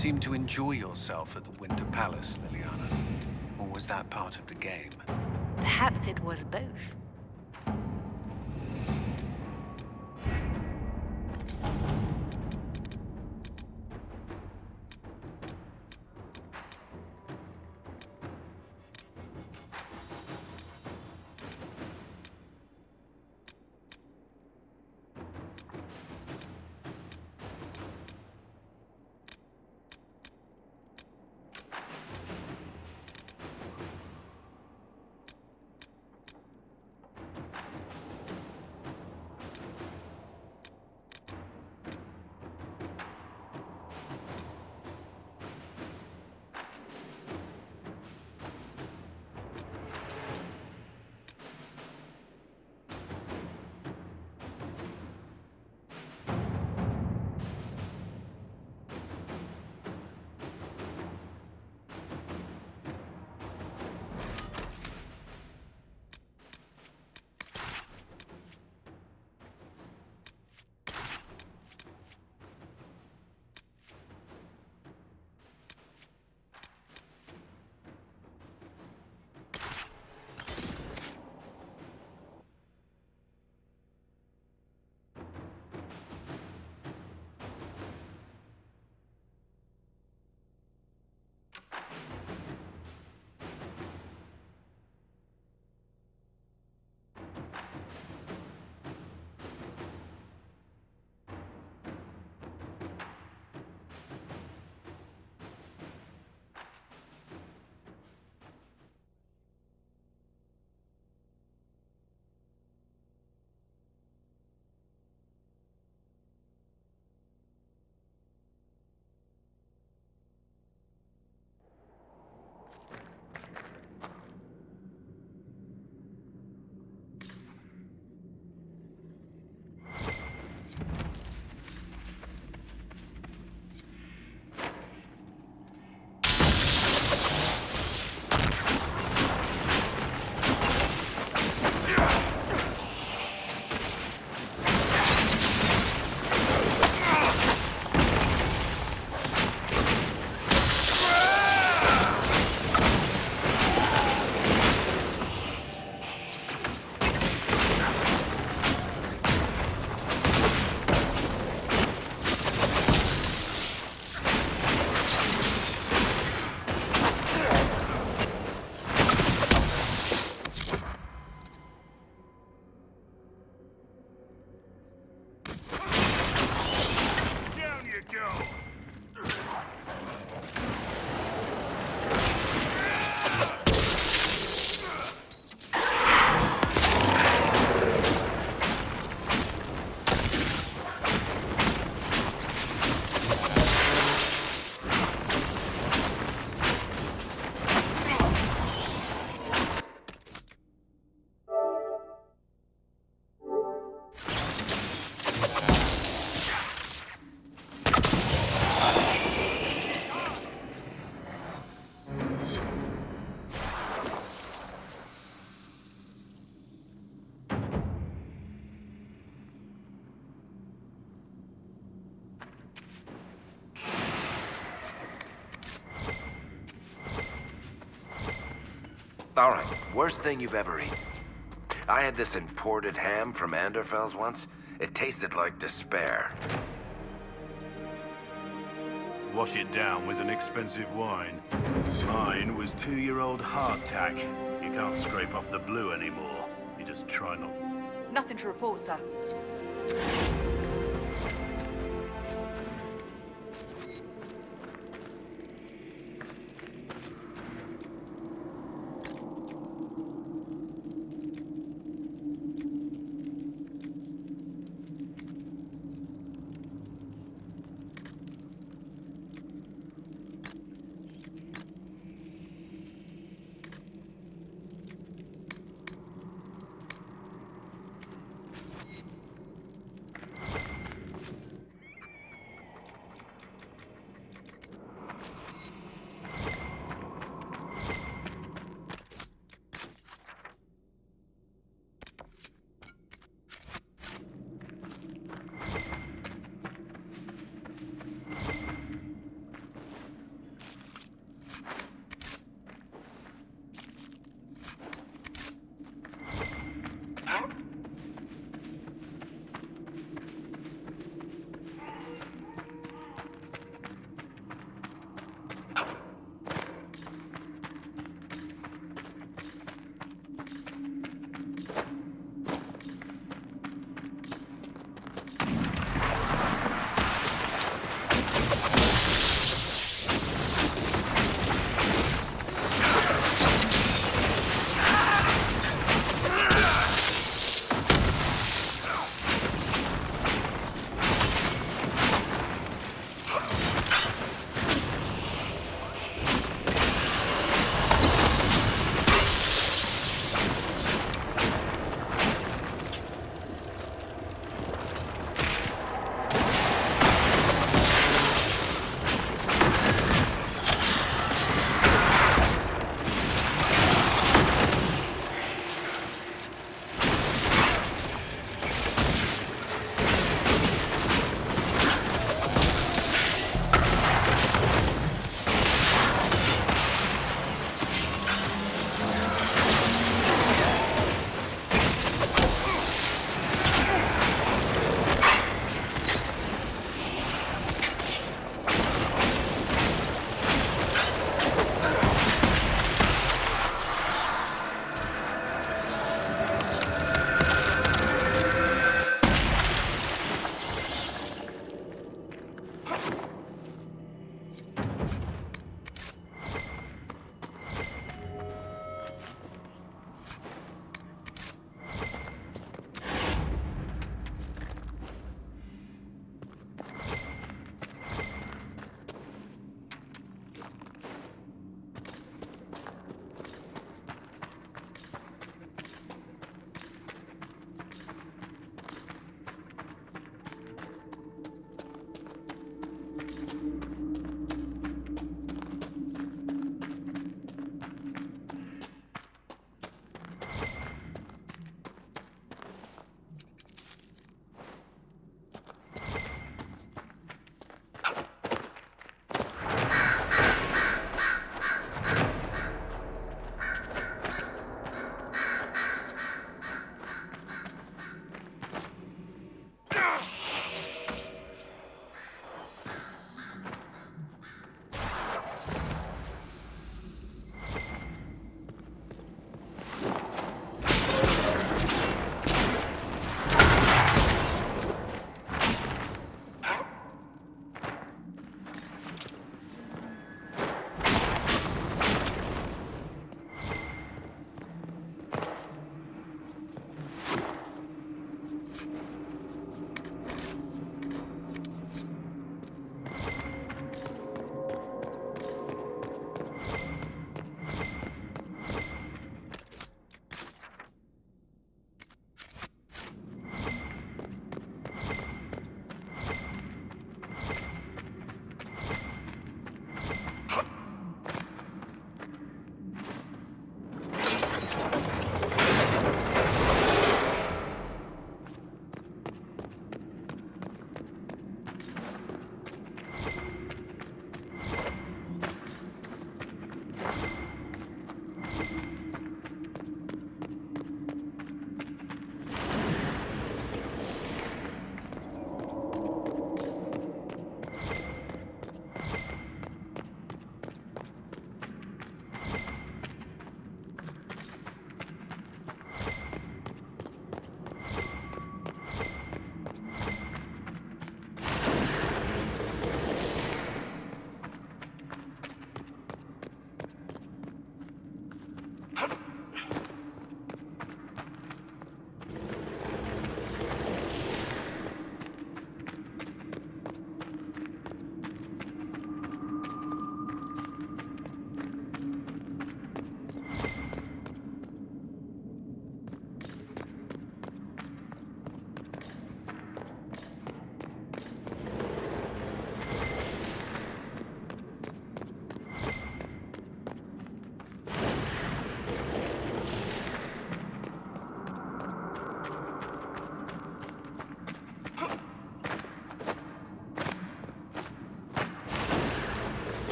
seem to enjoy yourself at the Winter Palace, Liliana. Or was that part of the game? Perhaps it was both. All right, worst thing you've ever eaten. I had this imported ham from Anderfell's once. It tasted like despair. Wash it down with an expensive wine. Mine was 2-year-old hardtack. You can't scrape off the blue anymore. You just try not. Nothing to report, sir.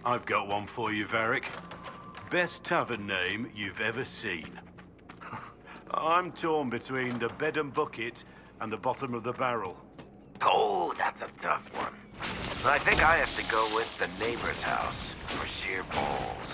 I've got one for you, Varric. Best tavern name you've ever seen. I'm torn between the bed and bucket and the bottom of the barrel. Oh, that's a tough one. I think I have to go with the neighbor's house for sheer balls.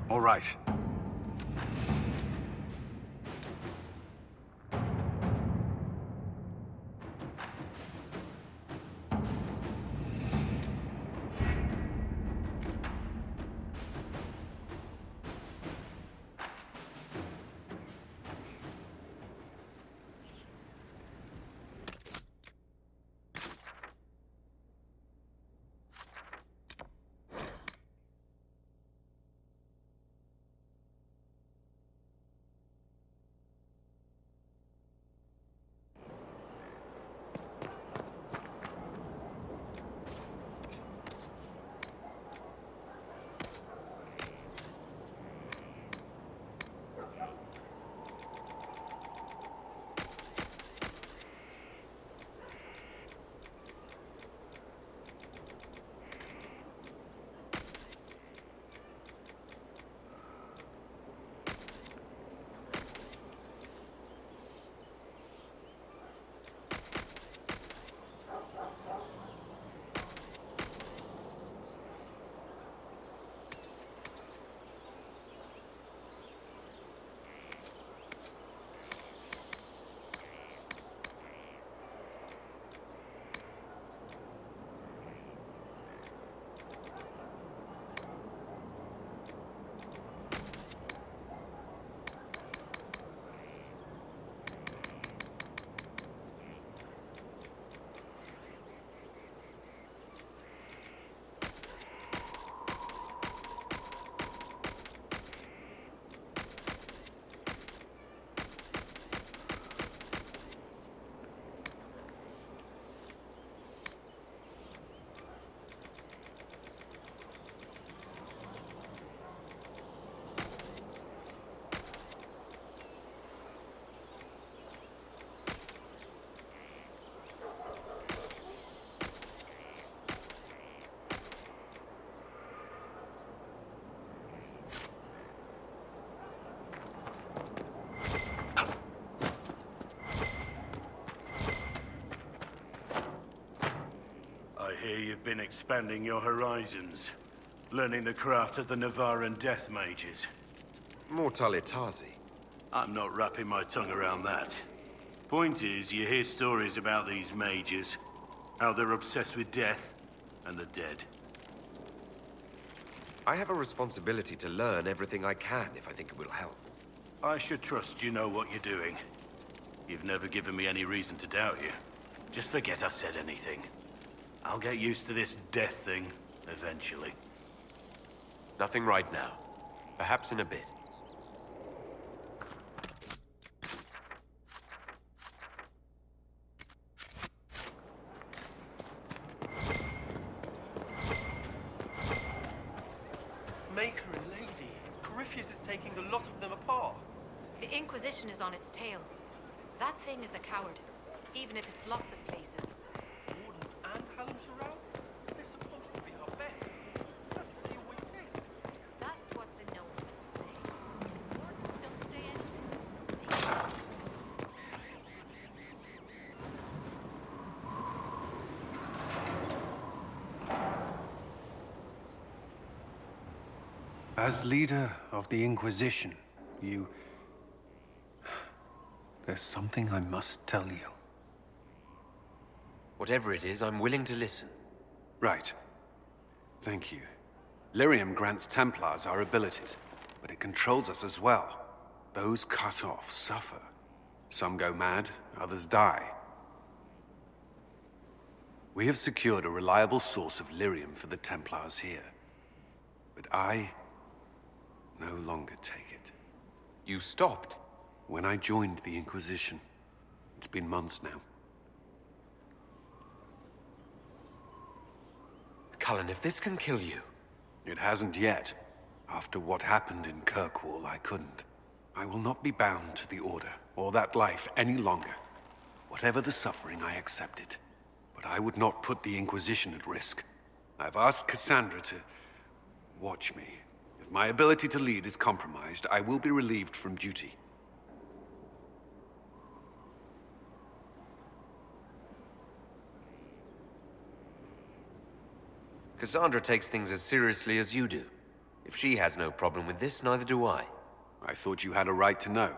All right. I hear you've been expanding your horizons, learning the craft of the Navaran death mages. Mortalitazi. I'm not wrapping my tongue around that. Point is, you hear stories about these mages, how they're obsessed with death and the dead. I have a responsibility to learn everything I can if I think it will help. I should trust you know what you're doing. You've never given me any reason to doubt you. Just forget I said anything. I'll get used to this death thing, eventually. Nothing right now. Perhaps in a bit. Maker and Lady. Corypheus is taking the lot of them apart. The Inquisition is on its tail. That thing is a coward, even if it's lots of places. Wardens and Hallam Shirao? They're supposed to be our best. That's what they always said. That's what the nobles say. Wardens don't say anything. As leader of the Inquisition, you... There's something I must tell you. Whatever it is, I'm willing to listen. Right. Thank you. Lyrium grants Templars our abilities, but it controls us as well. Those cut off suffer. Some go mad, others die. We have secured a reliable source of Lyrium for the Templars here. But I no longer take it. You stopped? When I joined the Inquisition. It's been months now. Cullen, if this can kill you... It hasn't yet. After what happened in Kirkwall, I couldn't. I will not be bound to the Order, or that life any longer. Whatever the suffering, I accept it. But I would not put the Inquisition at risk. I've asked Cassandra to... watch me. If my ability to lead is compromised, I will be relieved from duty. Cassandra takes things as seriously as you do. If she has no problem with this, neither do I. I thought you had a right to know.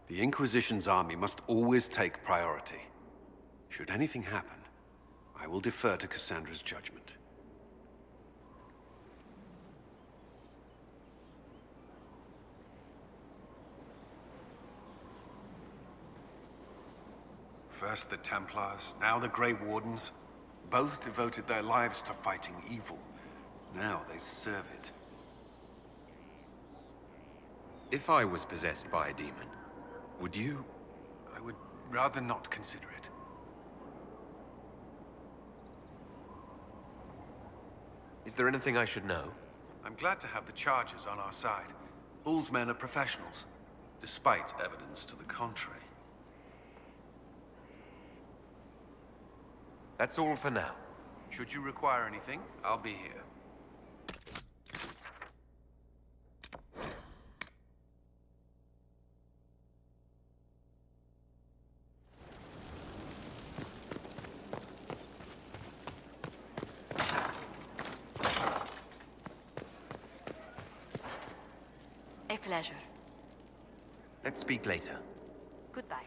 The Inquisition's army must always take priority. Should anything happen, I will defer to Cassandra's judgment. First the Templars, now the Grey Wardens. Both devoted their lives to fighting evil. Now they serve it. If I was possessed by a demon, would you? I would rather not consider it. Is there anything I should know? I'm glad to have the Chargers on our side. Bull's men are professionals, despite evidence to the contrary. That's all for now. Should you require anything, I'll be here. A pleasure. Let's speak later. Goodbye.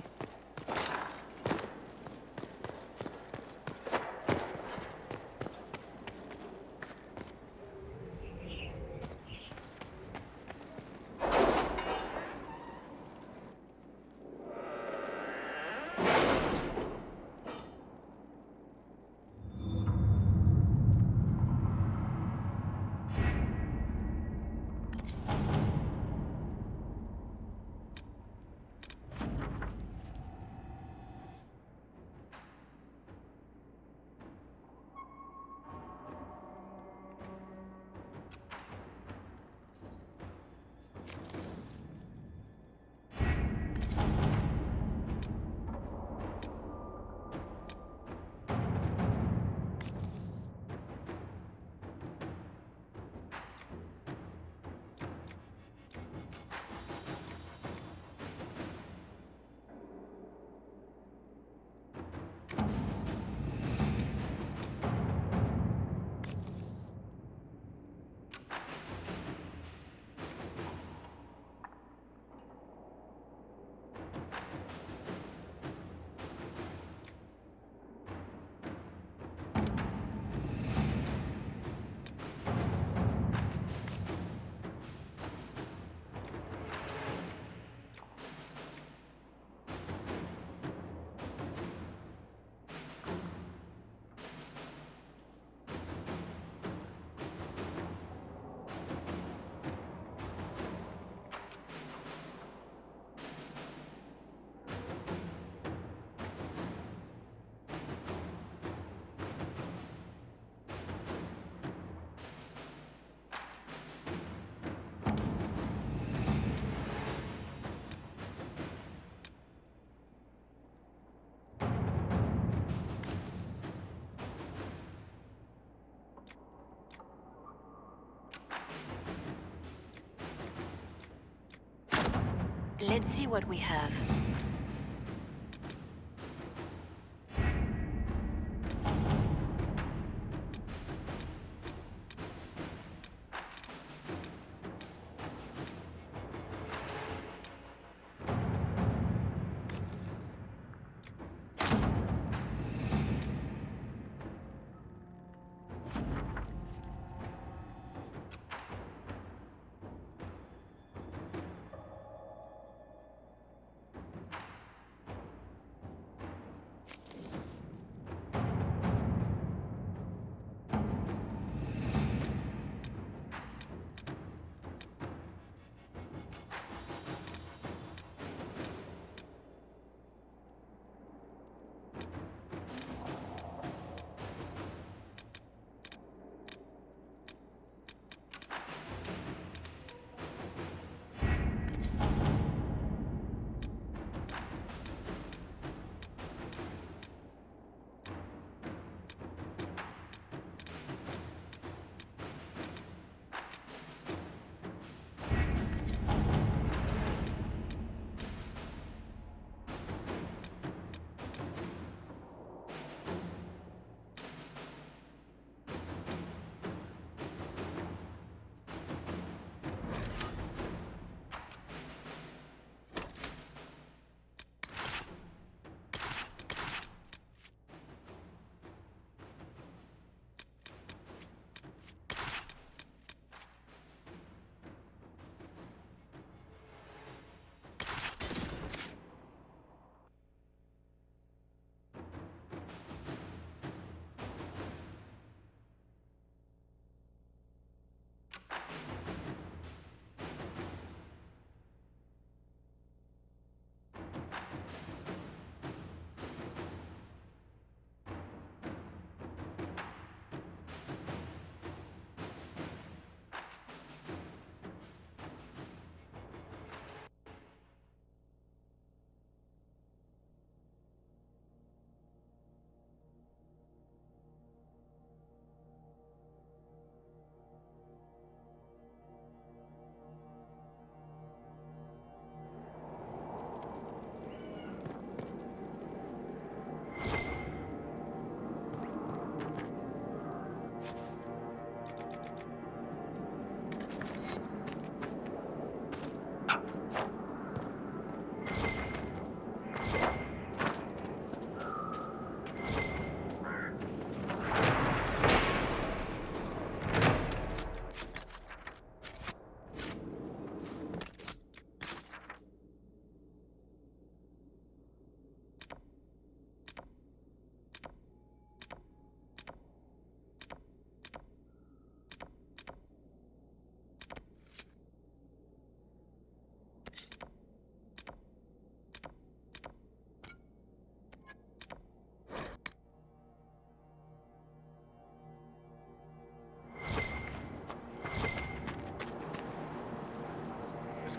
Let's see what we have.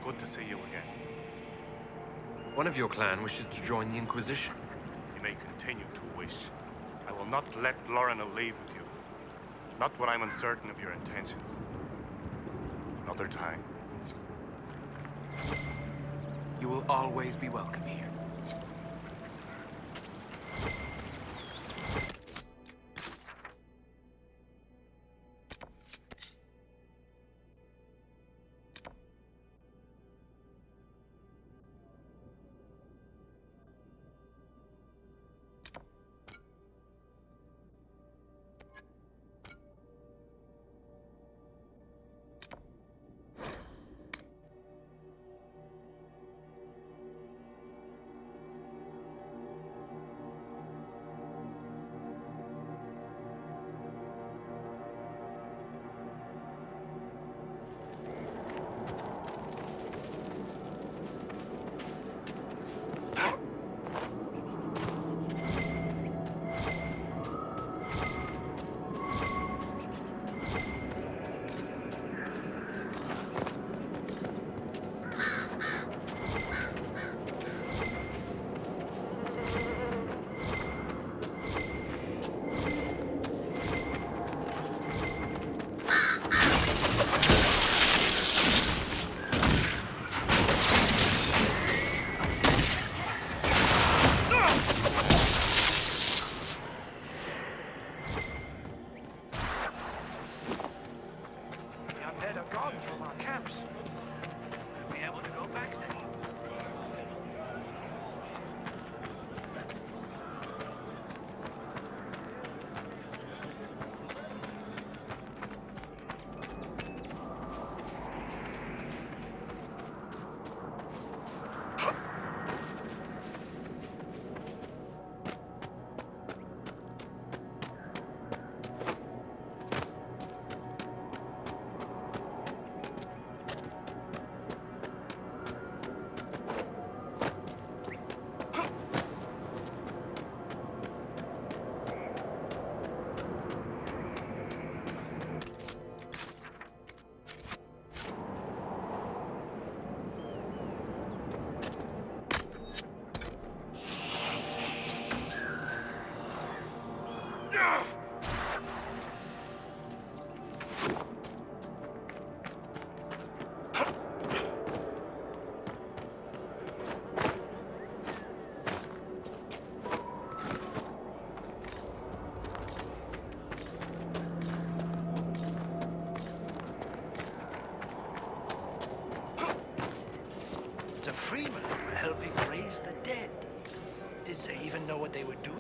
Good to see you again. One of your clan wishes to join the Inquisition. You may continue to wish. I will not let Lorna leave with you. Not when I'm uncertain of your intentions. Another time. You will always be welcome here. The Freemen were helping raise the dead. Did they even know what they were doing?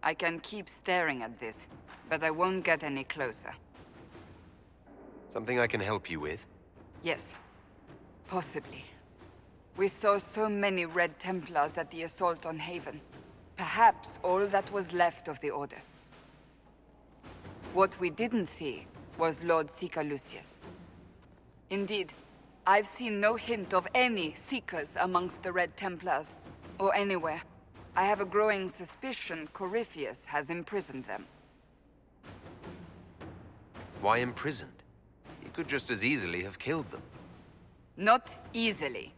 I can keep staring at this, but I won't get any closer. Something I can help you with? Yes, possibly. We saw so many Red Templars at the assault on Haven. Perhaps all that was left of the Order. What we didn't see was Lord Seeker Lucius. Indeed, I've seen no hint of any Seekers amongst the Red Templars, or anywhere. I have a growing suspicion Corypheus has imprisoned them. Why imprisoned? He could just as easily have killed them. Not easily.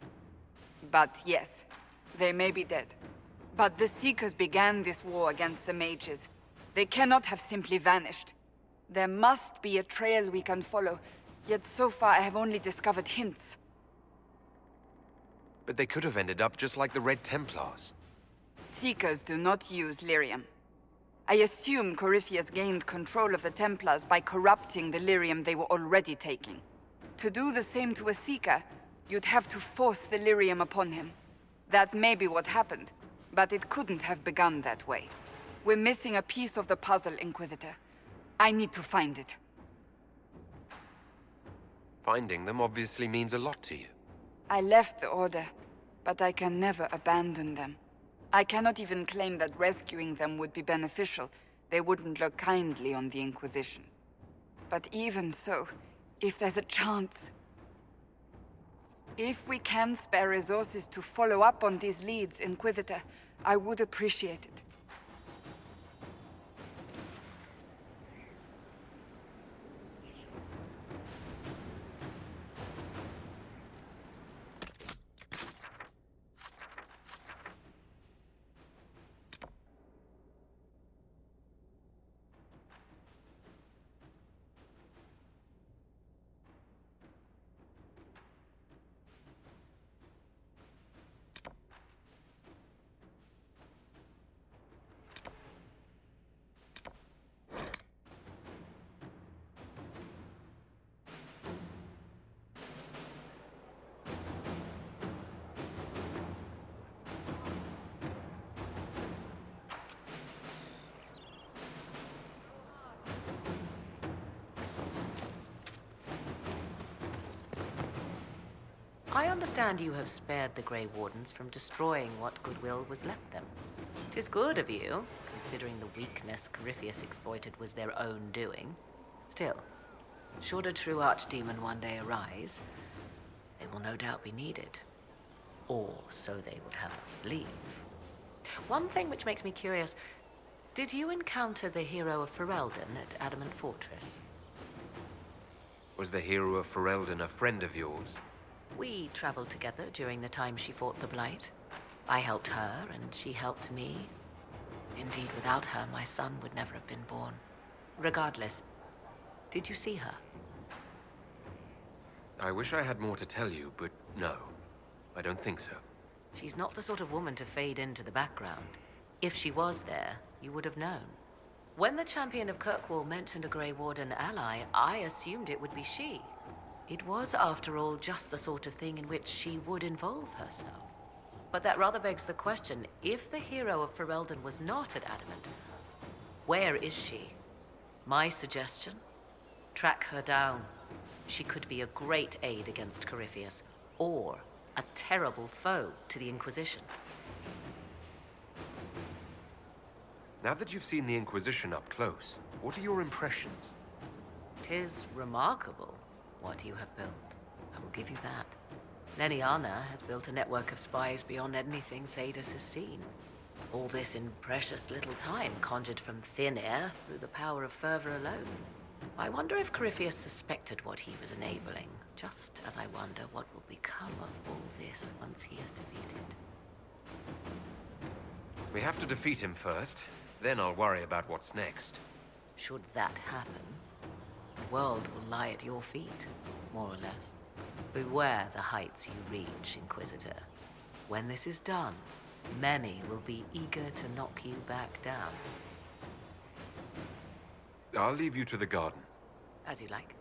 But yes, they may be dead. But the Seekers began this war against the mages. They cannot have simply vanished. There must be a trail we can follow, yet so far I have only discovered hints. But they could have ended up just like the Red Templars. Seekers do not use lyrium. I assume Corypheus gained control of the Templars by corrupting the lyrium they were already taking. To do the same to a Seeker, you'd have to force the lyrium upon him. That may be what happened, but it couldn't have begun that way. We're missing a piece of the puzzle, Inquisitor. I need to find it. Finding them obviously means a lot to you. I left the Order, but I can never abandon them. I cannot even claim that rescuing them would be beneficial. They wouldn't look kindly on the Inquisition. But even so, if there's a chance... If we can spare resources to follow up on these leads, Inquisitor, I would appreciate it. I understand you have spared the Grey Wardens from destroying what goodwill was left them. 'Tis good of you, considering the weakness Corypheus exploited was their own doing. Still, should a true archdemon one day arise, they will no doubt be needed. Or so they would have us believe. One thing which makes me curious, did you encounter the hero of Ferelden at Adamant Fortress? Was the hero of Ferelden a friend of yours? We traveled together during the time she fought the Blight. I helped her, and she helped me. Indeed, without her, my son would never have been born. Regardless, did you see her? I wish I had more to tell you, but no. I don't think so. She's not the sort of woman to fade into the background. If she was there, you would have known. When the champion of Kirkwall mentioned a Grey Warden ally, I assumed it would be she. It was, after all, just the sort of thing in which she would involve herself. But that rather begs the question, if the hero of Ferelden was not at Adamant, where is she? My suggestion? Track her down. She could be a great aid against Corypheus, or a terrible foe to the Inquisition. Now that you've seen the Inquisition up close, what are your impressions? 'Tis remarkable what you have built. I will give you that. Leniana has built a network of spies beyond anything Thedas has seen. All this in precious little time, conjured from thin air through the power of fervor alone. I wonder if Corypheus suspected what he was enabling, just as I wonder what will become of all this once he is defeated. We have to defeat him first, then I'll worry about what's next. Should that happen, the world will lie at your feet, more or less. Beware the heights you reach, Inquisitor. When this is done, many will be eager to knock you back down. I'll leave you to the garden. As you like.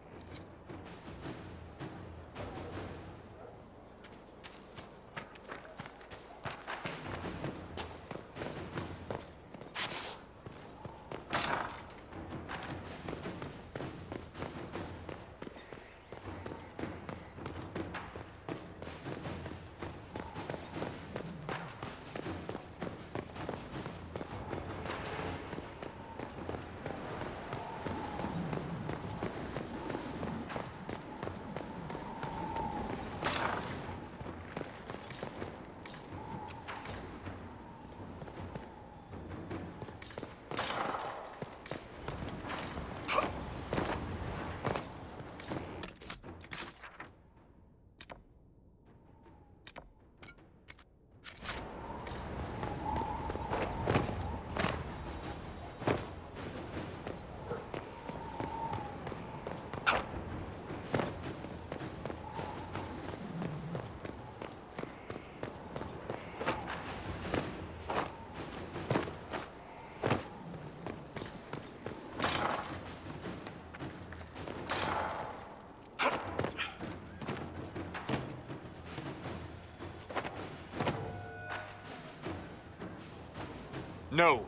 No.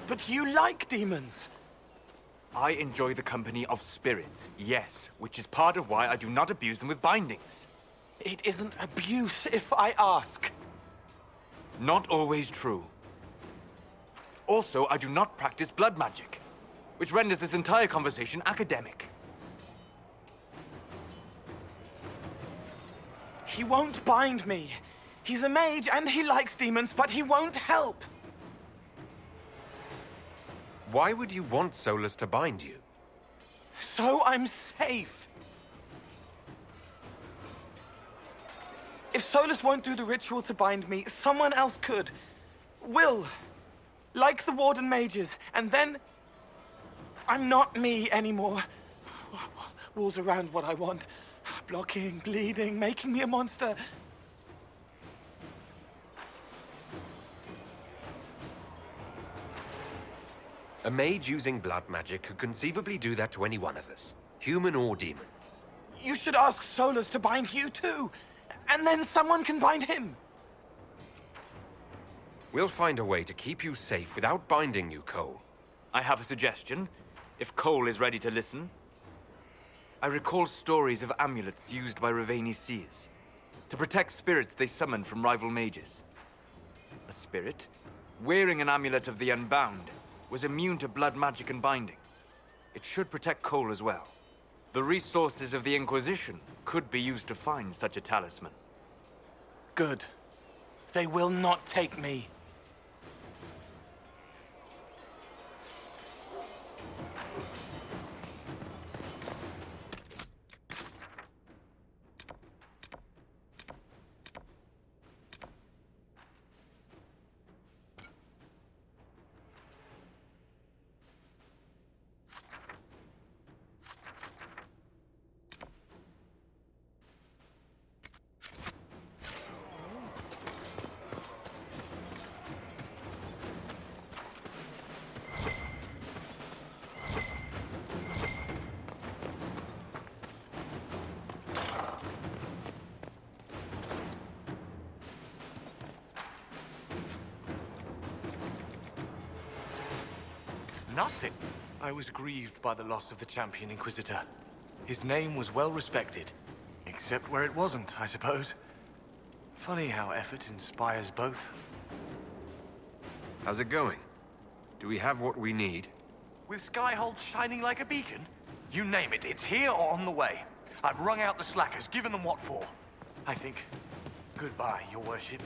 But you like demons! I enjoy the company of spirits, yes, which is part of why I do not abuse them with bindings. It isn't abuse if I ask. Not always true. Also, I do not practice blood magic, which renders this entire conversation academic. He won't bind me. He's a mage and he likes demons, but he won't help. Why would you want Solus to bind you? So I'm safe. If Solus won't do the ritual to bind me, someone else could. Will. Like the Warden mages, and then I'm not me anymore. Walls around what I want. Blocking, bleeding, making me a monster. A mage using blood magic could conceivably do that to any one of us, human or demon. You should ask Solus to bind you too, and then someone can bind him. We'll find a way to keep you safe without binding you, Cole. I have a suggestion, if Cole is ready to listen. I recall stories of amulets used by Raveni seers to protect spirits they summon from rival mages. A spirit, wearing an amulet of the Unbound, was immune to blood magic and binding. It should protect Cole as well. The resources of the Inquisition could be used to find such a talisman. Good. They will not take me. Nothing. I was grieved by the loss of the Champion Inquisitor. His name was well respected. Except where it wasn't, I suppose. Funny how effort inspires both. How's it going? Do we have what we need? With Skyhold shining like a beacon? You name it, it's here or on the way. I've wrung out the slackers, given them what for. I think. Goodbye, your worship.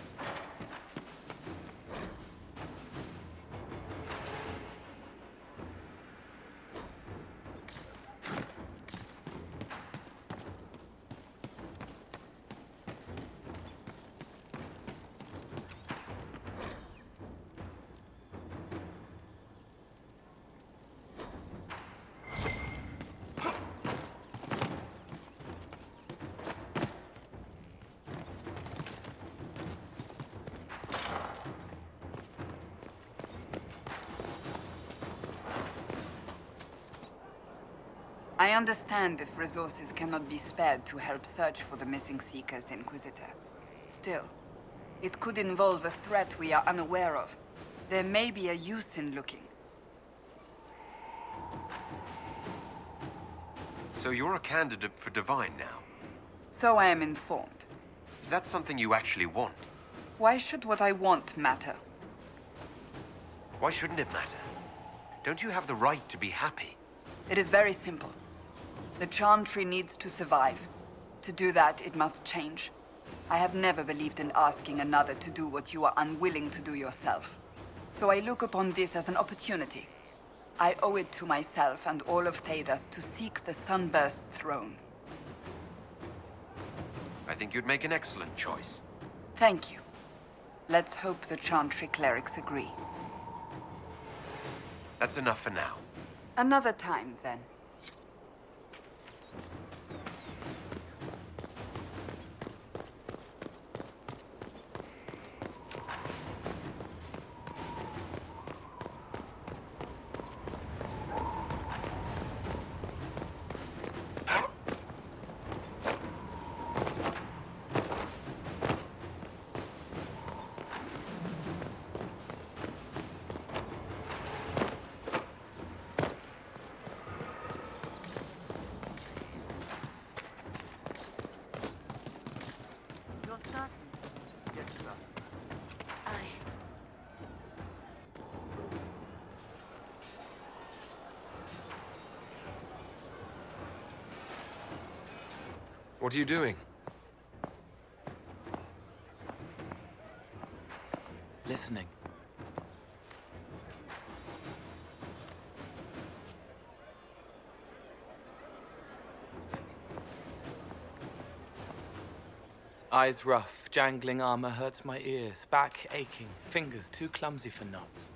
I understand if resources cannot be spared to help search for the missing Seekers, Inquisitor. Still, it could involve a threat we are unaware of. There may be a use in looking. So you're a candidate for Divine now? So I am informed. Is that something you actually want? Why should what I want matter? Why shouldn't it matter? Don't you have the right to be happy? It is very simple. The Chantry needs to survive. To do that, it must change. I have never believed in asking another to do what you are unwilling to do yourself. So I look upon this as an opportunity. I owe it to myself and all of Thedas to seek the Sunburst throne. I think you'd make an excellent choice. Thank you. Let's hope the Chantry clerics agree. That's enough for now. Another time, then. What are you doing? Listening. Eyes rough, jangling armor hurts my ears, back aching, fingers too clumsy for knots.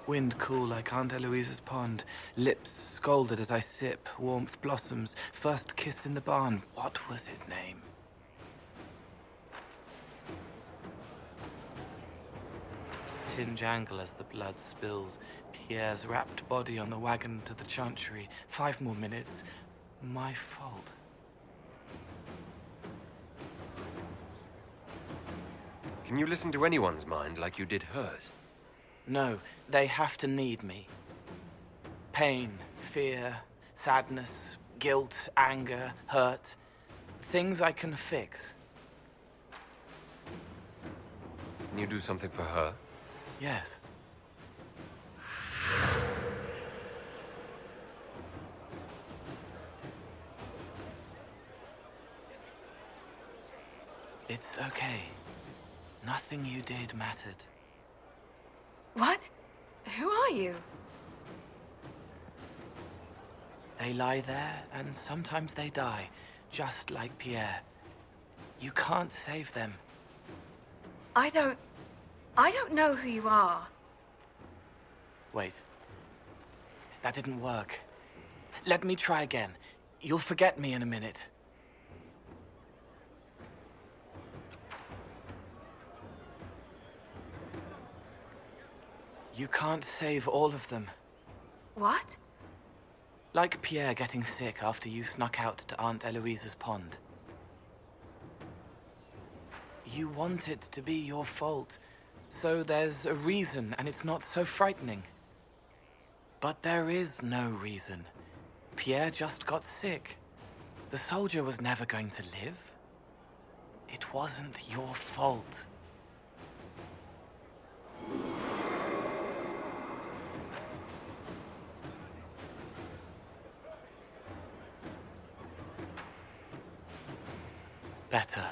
Wind cool like Aunt Eloise's pond, lips scalded as I sip, warmth blossoms, first kiss in the barn. What was his name? Tin jangle as the blood spills, Pierre's wrapped body on the wagon to the chantry. 5 more minutes. My fault. Can you listen to anyone's mind like you did hers? No, they have to need me. Pain, fear, sadness, guilt, anger, hurt. Things I can fix. Can you do something for her? Yes. It's okay. Nothing you did mattered. What? Who are you? They lie there, and sometimes they die, just like Pierre. You can't save them. I don't know who you are. Wait. That didn't work. Let me try again. You'll forget me in a minute. You can't save all of them. What? Like Pierre getting sick after you snuck out to Aunt Eloise's pond. You want it to be your fault, so there's a reason and it's not so frightening. But there is no reason. Pierre just got sick. The soldier was never going to live. It wasn't your fault. Better.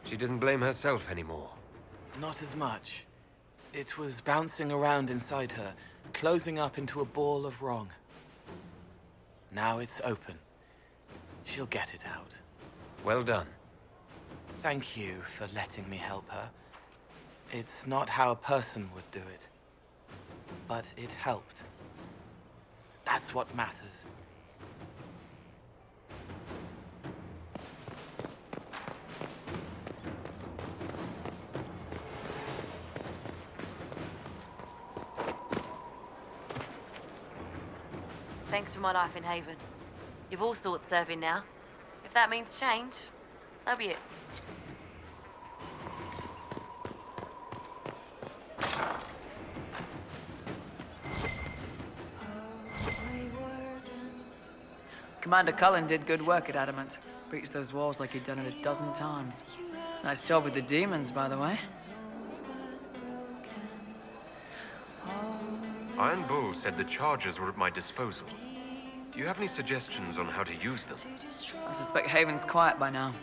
She doesn't blame herself anymore. Not as much. It was bouncing around inside her, closing up into a ball of wrong. Now it's open. She'll get it out. Well done. Thank you for letting me help her. It's not how a person would do it. But it helped. That's what matters. Thanks for my life in Haven. You've all sorts serving now. If that means change, so be it. Commander Cullen did good work at Adamant. Breached those walls like he'd done it a dozen times. Nice job with the demons, by the way. Iron Bull said the charges were at my disposal. Do you have any suggestions on how to use them? I suspect Haven's quiet by now.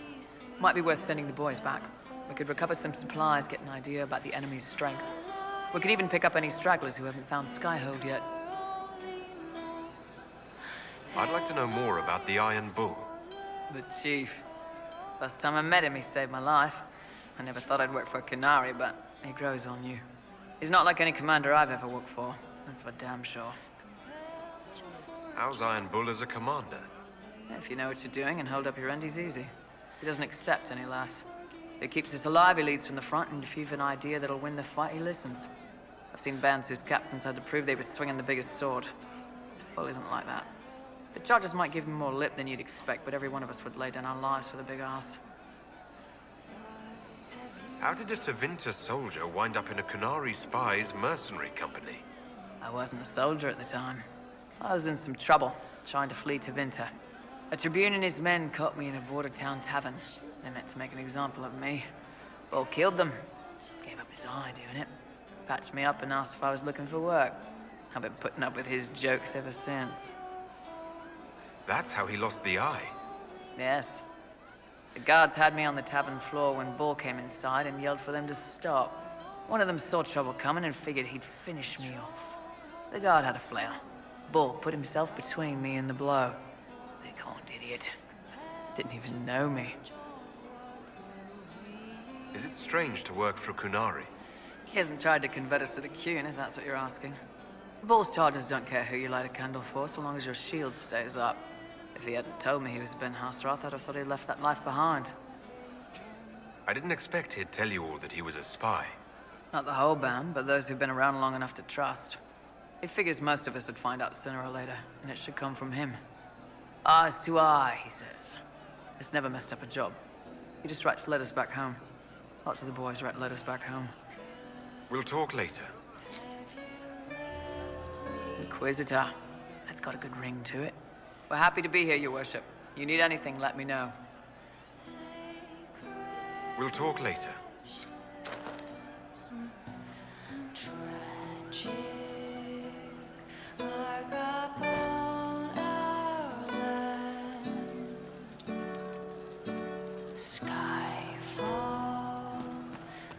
Might be worth sending the boys back. We could recover some supplies, get an idea about the enemy's strength. We could even pick up any stragglers who haven't found Skyhold yet. I'd like to know more about the Iron Bull. The Chief. Last time I met him, he saved my life. I never thought I'd work for a Canary, but he grows on you. He's not like any commander I've ever worked for. That's for damn sure. How's Iron Bull as a commander? If you know what you're doing and hold up your end, he's easy. He doesn't accept any less. If he keeps us alive, he leads from the front, and if you've an idea that'll win the fight, he listens. I've seen bands whose captains had to prove they were swinging the biggest sword. Bull isn't like that. The charges might give him more lip than you'd expect, but every one of us would lay down our lives for the big ass. How did a Tevinter soldier wind up in a Canary spy's mercenary company? I wasn't a soldier at the time. I was in some trouble, trying to flee to Tevinter. A Tribune and his men caught me in a border town tavern. They meant to make an example of me. Bull killed them. Gave up his eye doing it. Patched me up and asked if I was looking for work. I've been putting up with his jokes ever since. That's how he lost the eye. Yes. The guards had me on the tavern floor when Bull came inside and yelled for them to stop. One of them saw trouble coming and figured he'd finish me off. The guard had a flare. Bull put himself between me and the blow. Big horned idiot. Didn't even know me. Is it strange to work for Kunari? He hasn't tried to convert us to the Qun, if that's what you're asking. Bull's charges don't care who you light a candle for, so long as your shield stays up. If he hadn't told me he was Ben Hasrath, I'd have thought he'd left that life behind. I didn't expect he'd tell you all that he was a spy. Not the whole band, but those who've been around long enough to trust. He figures most of us would find out sooner or later, and it should come from him. Eyes to eye, he says. It's never messed up a job. He just writes letters back home. Lots of the boys write letters back home. We'll talk later. Inquisitor. That's got a good ring to it. We're happy to be here, your worship. You need anything, let me know. We'll talk later. Skyfall,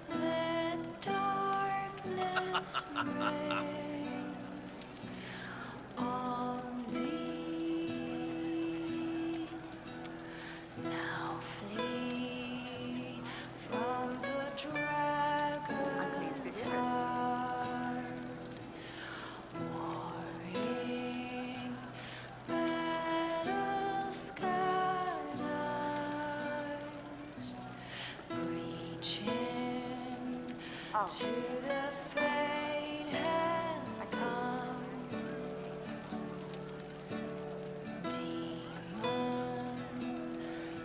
let darkness reign on thee. Now flee from the dragon's heart, warring battle skydives, reaching to the fate has come. Demon,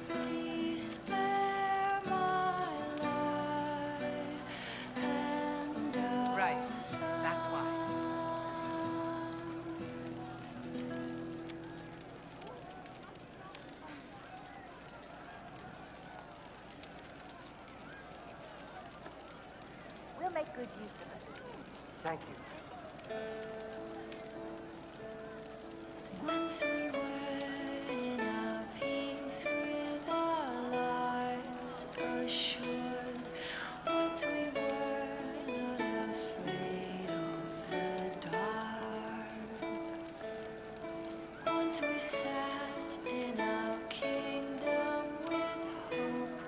please spare my life and Right, that's why. We'll make good use of it. Thank you. Once we were in our peace with our lives assured. Once we were not afraid of the dark. Once we sat in our kingdom with hope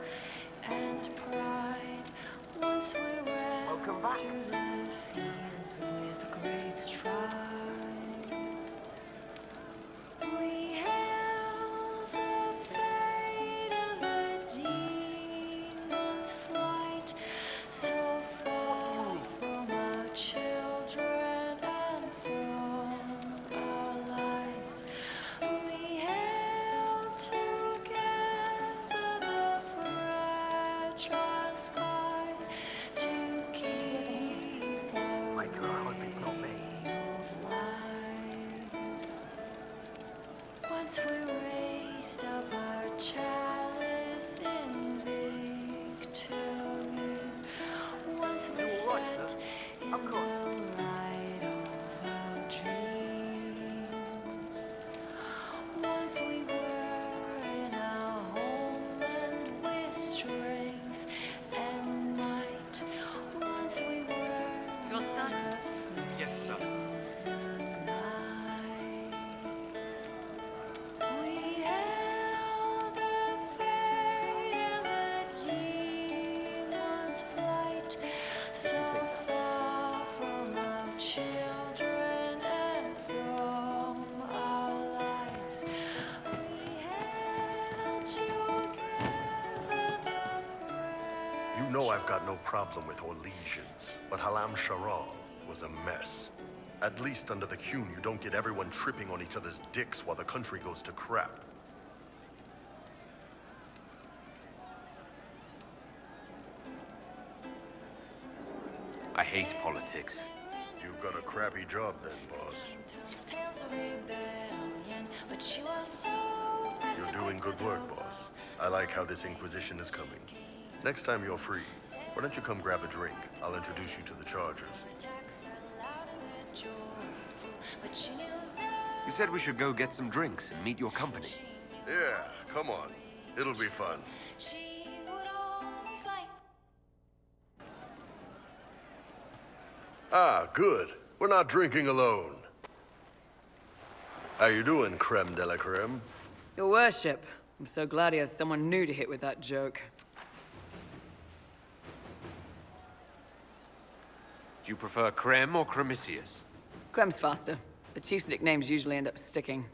and pride. Once we ran through the fields with great stride. We hailed the fate of the demon's flight, so far from our children and from our lives. We held together the fragile sky to keep our ray of light. Once we raised up our chalice in victory. Once we sat in the light of our dreams. Once we were in our homeland with strength and might. Once we were Your son? Yes, sir. we held the fate of the demon's flight, so far from our children and from our lives. We held together the You know I've got no problem with Orlesians, but Halam Sharal was a mess. At least under the Qun, you don't get everyone tripping on each other's dicks while the country goes to crap. I hate politics. You've got a crappy job then, boss. tells tales of rebellion, but you are so You're doing good work, boss. I like how this Inquisition is coming. Next time you're free, why don't you come grab a drink? I'll introduce you to the Chargers. attacks are loud and they're joyful, but you knew that You You said we should go get some drinks and meet your company. Yeah, come on. It'll be fun. She would always like. Ah, good. We're not drinking alone. How you doing, creme de la creme? Your worship. I'm so glad he has someone new to hit with that joke. Do you prefer Creme or Cremisius? Crem's faster. The chief's nicknames usually end up sticking.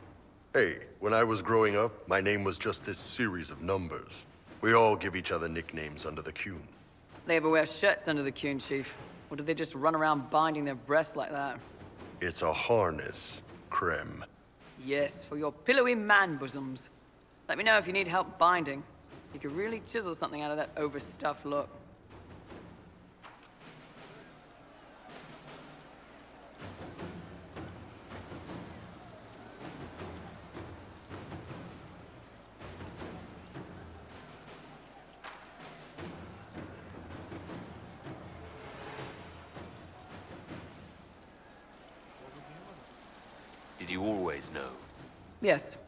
Hey, when I was growing up, my name was just this series of numbers. We all give each other nicknames under the Qun. They ever wear shirts under the Qun, Chief? Or do they just run around binding their breasts like that? It's a harness, creme. Yes, for your pillowy man bosoms. Let me know if you need help binding. You could really chisel something out of that overstuffed look. Did you always know? Yes.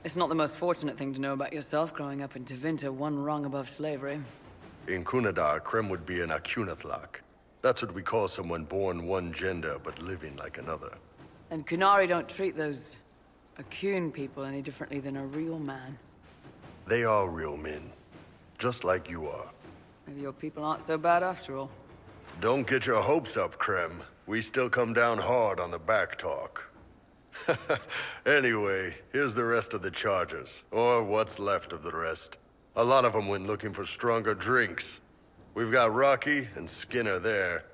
It's not the most fortunate thing to know about yourself growing up in Tevinter, one rung above slavery. In Kunadar, creme would be an Akunathlak. That's what we call someone born one gender but living like another. And Kunari don't treat those Akun people any differently than a real man. They are real men, just like you are. Maybe your people aren't so bad after all. Don't get your hopes up, Creme. We still come down hard on the back talk. Anyway, here's the rest of the charges, or what's left of the rest. A lot of them went looking for stronger drinks. We've got Rocky and Skinner there,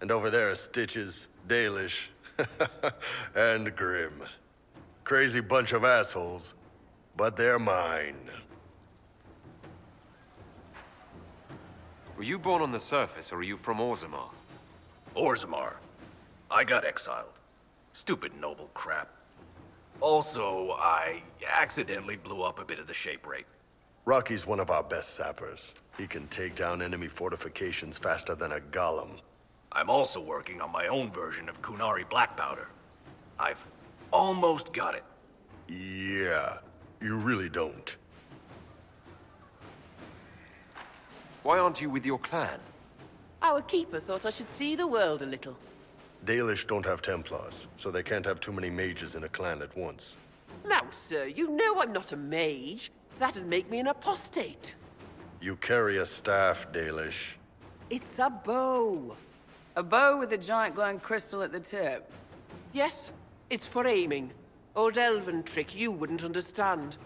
and over there are Stitches, Dalish, and Grim. Crazy bunch of assholes, but they're mine. Were you born on the surface, or are you from Orzammar? Orzammar. I got exiled. Stupid noble crap. Also, I accidentally blew up a bit of the shape rate. Rocky's one of our best sappers. He can take down enemy fortifications faster than a golem. I'm also working on my own version of Kunari black powder. I've almost got it. Yeah, you really don't. Why aren't you with your clan? Our keeper thought I should see the world a little. Dalish don't have Templars, so they can't have too many mages in a clan at once. Now, sir, you know I'm not a mage. That'd make me an apostate. You carry a staff, Dalish. It's a bow. A bow with a giant glowing crystal at the tip. Yes, it's for aiming. Old elven trick you wouldn't understand.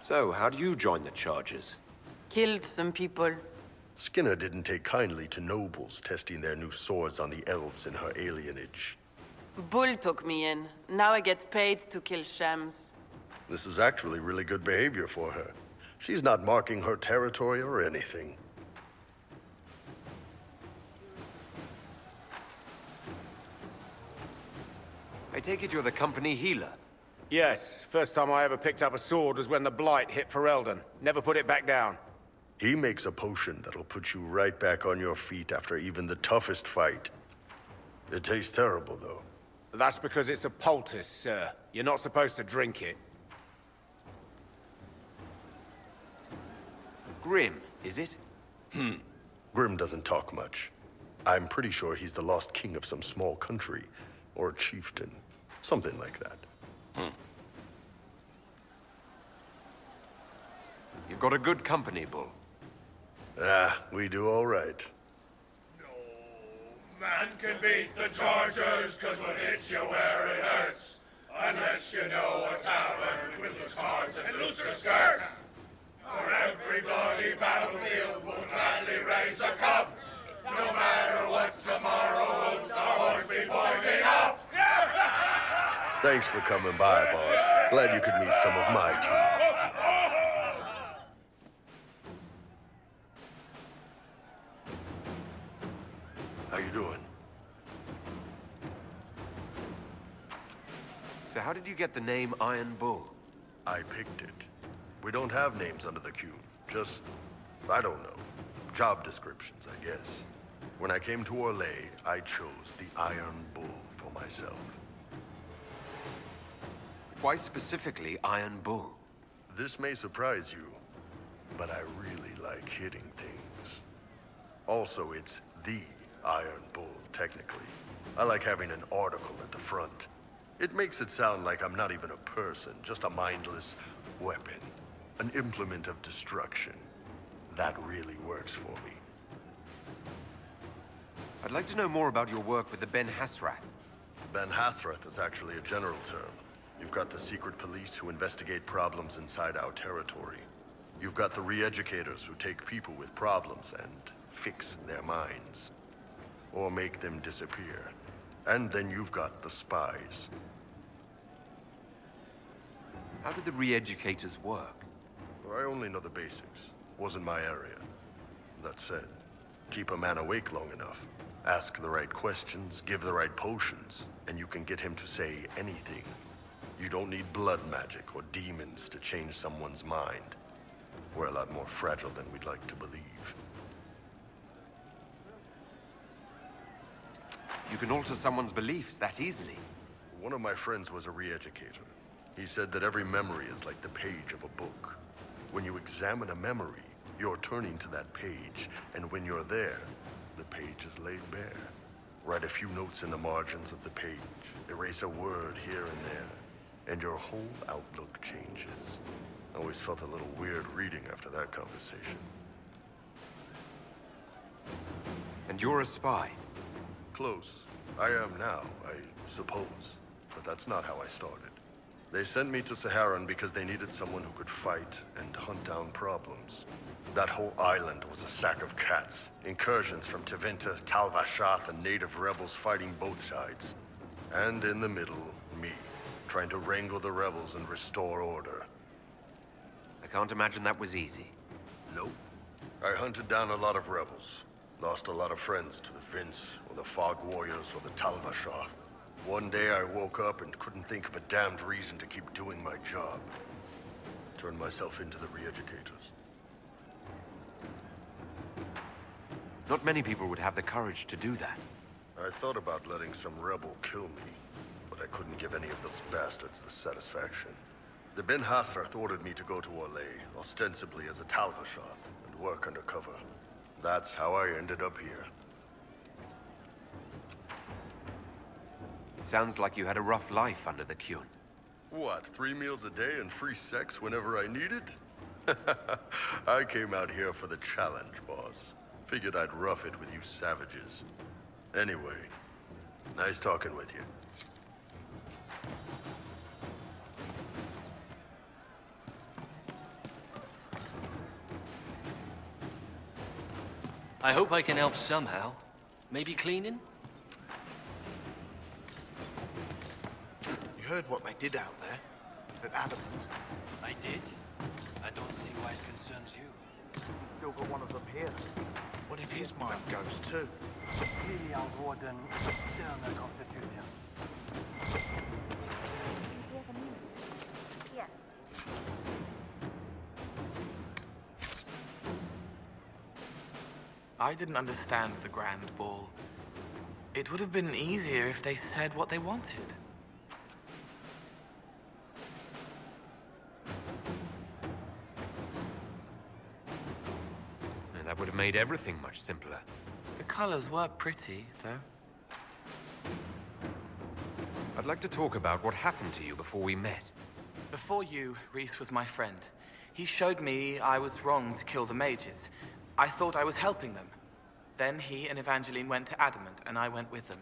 So, how do you join the charges? Killed some people. Skinner didn't take kindly to nobles testing their new swords on the elves in her alienage. Bull took me in. Now I get paid to kill shams. This is actually really good behavior for her. She's not marking her territory or anything. I take it you're the company healer? Yes. First time I ever picked up a sword was when the Blight hit Ferelden. Never put it back down. He makes a potion that'll put you right back on your feet after even the toughest fight. It tastes terrible, though. That's because it's a poultice, sir. You're not supposed to drink it. Grim, is it? Grim doesn't talk much. I'm pretty sure he's the lost king of some small country, or chieftain. Something like that. You've got a good company, Bull. Ah, we do all right. Man can beat the Chargers, cause what hits you where it hurts. Unless you know a tavern with loose cards and looser skirts. For every bloody battlefield will gladly raise a cup. No matter what tomorrow holds, our horns be pointing up. Thanks for coming by, boss. Glad you could meet some of my team. How you doing? So how did you get the name Iron Bull? I picked it. We don't have names under the queue. Just, I don't know, job descriptions, I guess. When I came to Orlais, I chose the Iron Bull for myself. Why specifically Iron Bull? This may surprise you, but I really like hitting things. Also, it's the Iron Bull, technically. I like having an article at the front. It makes it sound like I'm not even a person, just a mindless weapon. An implement of destruction. That really works for me. I'd like to know more about your work with the Ben Hasrath. Ben Hasrath is actually a general term. You've got the secret police who investigate problems inside our territory. You've got the re-educators who take people with problems and fix their minds. Or make them disappear. And then you've got the spies. How do the re-educators work? I only know the basics. Wasn't my area. That said, keep a man awake long enough. Ask the right questions, give the right potions, and you can get him to say anything. You don't need blood magic or demons to change someone's mind. We're a lot more fragile than we'd like to believe. You can alter someone's beliefs that easily. One of my friends was a re-educator. He said that every memory is like the page of a book. When you examine a memory, you're turning to that page, and when you're there, the page is laid bare. Write a few notes in the margins of the page, erase a word here and there, and your whole outlook changes. I always felt a little weird reading after that conversation. And you're a spy? Close. I am now, I suppose. But that's not how I started. They sent me to Saharan because they needed someone who could fight and hunt down problems. That whole island was a sack of cats. Incursions from Tevinter, Tal Vashath, and native rebels fighting both sides. And in the middle, me, trying to wrangle the rebels and restore order. I can't imagine that was easy. Nope. I hunted down a lot of rebels. Lost a lot of friends to the Vince, or the Fog Warriors, or the Tal Vashath. One day I woke up and couldn't think of a damned reason to keep doing my job. Turned myself into the re-educators. Not many people would have the courage to do that. I thought about letting some rebel kill me, but I couldn't give any of those bastards the satisfaction. The Ben Hasrath ordered me to go to Orlais, ostensibly as a Tal Vashath, and work undercover. That's how I ended up here. It sounds like you had a rough life under the Qun. What, 3 meals a day and free sex whenever I need it? I came out here for the challenge, boss. Figured I'd rough it with you savages. Anyway, nice talking with you. I hope I can help somehow. Maybe cleaning? You heard what they did out there? At Adamant. I did. I don't see why it concerns you. Still got one of them here. What if his mind goes too? Clearly our warden still on the Constitution. Yes. I didn't understand the Grand Ball. It would have been easier if they said what they wanted. And that would have made everything much simpler. The colors were pretty, though. I'd like to talk about what happened to you before we met. Before you, Rhys was my friend. He showed me I was wrong to kill the mages. I thought I was helping them. Then he and Evangeline went to Adamant, and I went with them.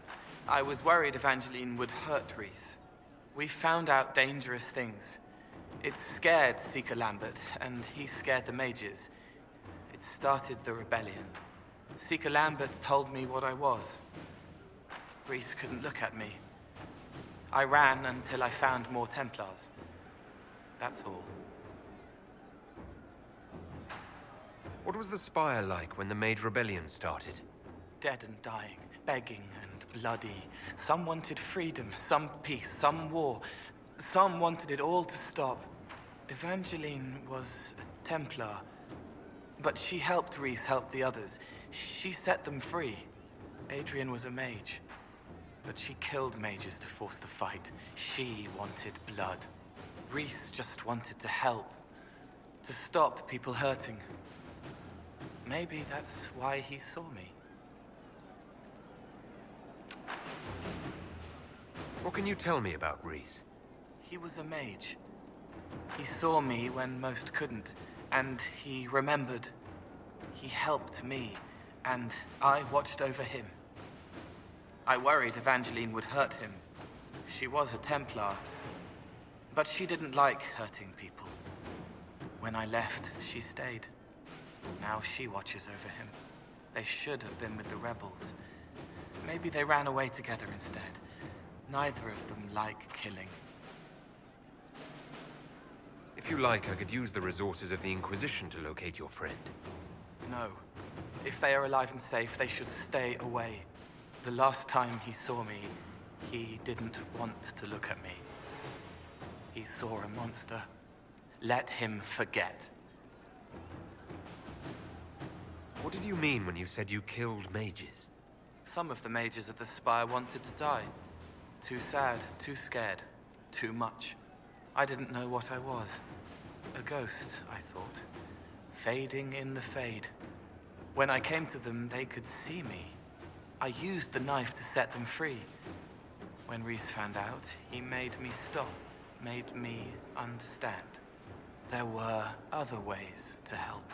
I was worried Evangeline would hurt Rhys. We found out dangerous things. It scared Seeker Lambert, and he scared the mages. It started the rebellion. Seeker Lambert told me what I was. Rhys couldn't look at me. I ran until I found more Templars. That's all. What was the Spire like when the Mage Rebellion started? Dead and dying, begging and bloody. Some wanted freedom, some peace, some war. Some wanted it all to stop. Evangeline was a Templar, but she helped Rhys help the others. She set them free. Adrian was a mage, but she killed mages to force the fight. She wanted blood. Rhys just wanted to help, to stop people hurting. Maybe that's why he saw me. What can you tell me about Rhys? He was a mage. He saw me when most couldn't, and he remembered. He helped me, and I watched over him. I worried Evangeline would hurt him. She was a Templar, but she didn't like hurting people. When I left, she stayed. Now she watches over him. They should have been with the rebels. Maybe they ran away together instead. Neither of them like killing. If you like, I could use the resources of the Inquisition to locate your friend. No. If they are alive and safe, they should stay away. The last time he saw me, he didn't want to look at me. He saw a monster. Let him forget. What did you mean when you said you killed mages? Some of the mages at the Spire wanted to die. Too sad, too scared, too much. I didn't know what I was. A ghost, I thought. Fading in the fade. When I came to them, they could see me. I used the knife to set them free. When Rhys found out, he made me stop, made me understand. There were other ways to help.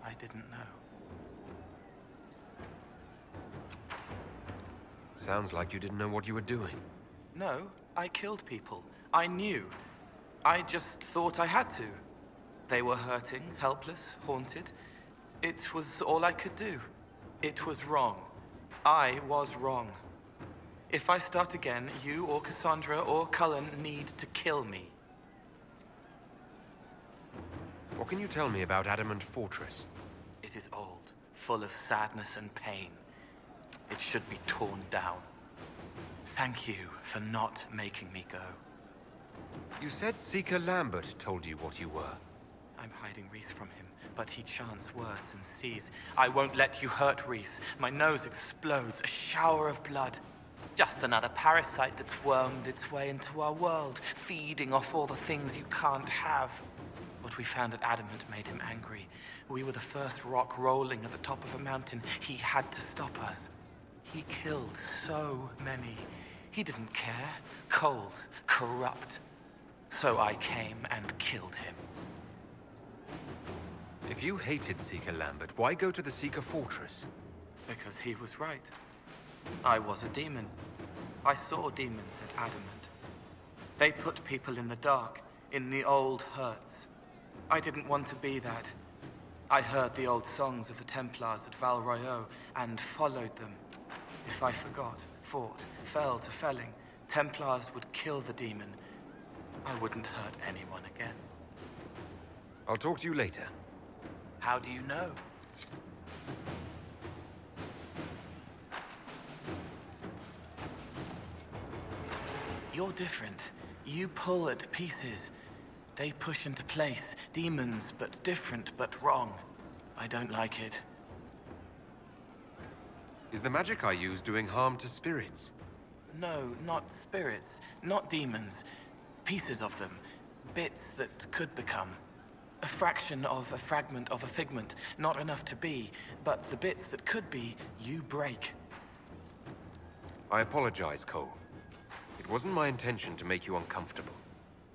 I didn't know. Sounds like you didn't know what you were doing. No, I killed people. I knew. I just thought I had to. They were hurting, helpless, haunted. It was all I could do. It was wrong. I was wrong. If I start again, you or Cassandra or Cullen need to kill me. What can you tell me about Adamant Fortress? It is old, full of sadness and pain. It should be torn down. Thank you for not making me go. You said Seeker Lambert told you what you were. I'm hiding Rhys from him, but he chants words and sees. I won't let you hurt Rhys. My nose explodes, a shower of blood. Just another parasite that's wormed its way into our world, feeding off all the things you can't have. What we found at Adamant made him angry. We were the first rock rolling at the top of a mountain. He had to stop us. He killed so many. He didn't care. Cold, corrupt. So I came and killed him. If you hated Seeker Lambert, why go to the Seeker Fortress? Because he was right. I was a demon. I saw demons at Adamant. They put people in the dark, in the old hurts. I didn't want to be that. I heard the old songs of the Templars at Val Royeaux and followed them. If I forgot, fought, fell to felling, Templars would kill the demon. I wouldn't hurt anyone again. I'll talk to you later. How do you know? You're different. You pull at pieces. They push into place. Demons, but different, but wrong. I don't like it. Is the magic I use doing harm to spirits? No, not spirits. Not demons. Pieces of them. Bits that could become. A fraction of a fragment of a figment. Not enough to be, but the bits that could be, you break. I apologize, Cole. It wasn't my intention to make you uncomfortable.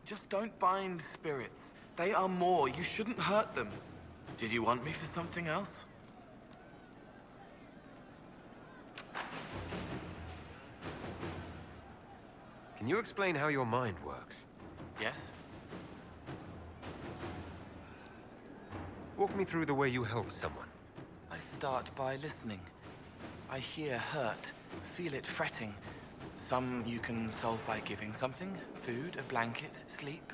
Just don't bind spirits. They are more. You shouldn't hurt them. Did you want me for something else? Can you explain how your mind works? Yes. Walk me through the way you help someone. I start by listening. I hear hurt, feel it fretting. Some you can solve by giving something, food, a blanket, sleep.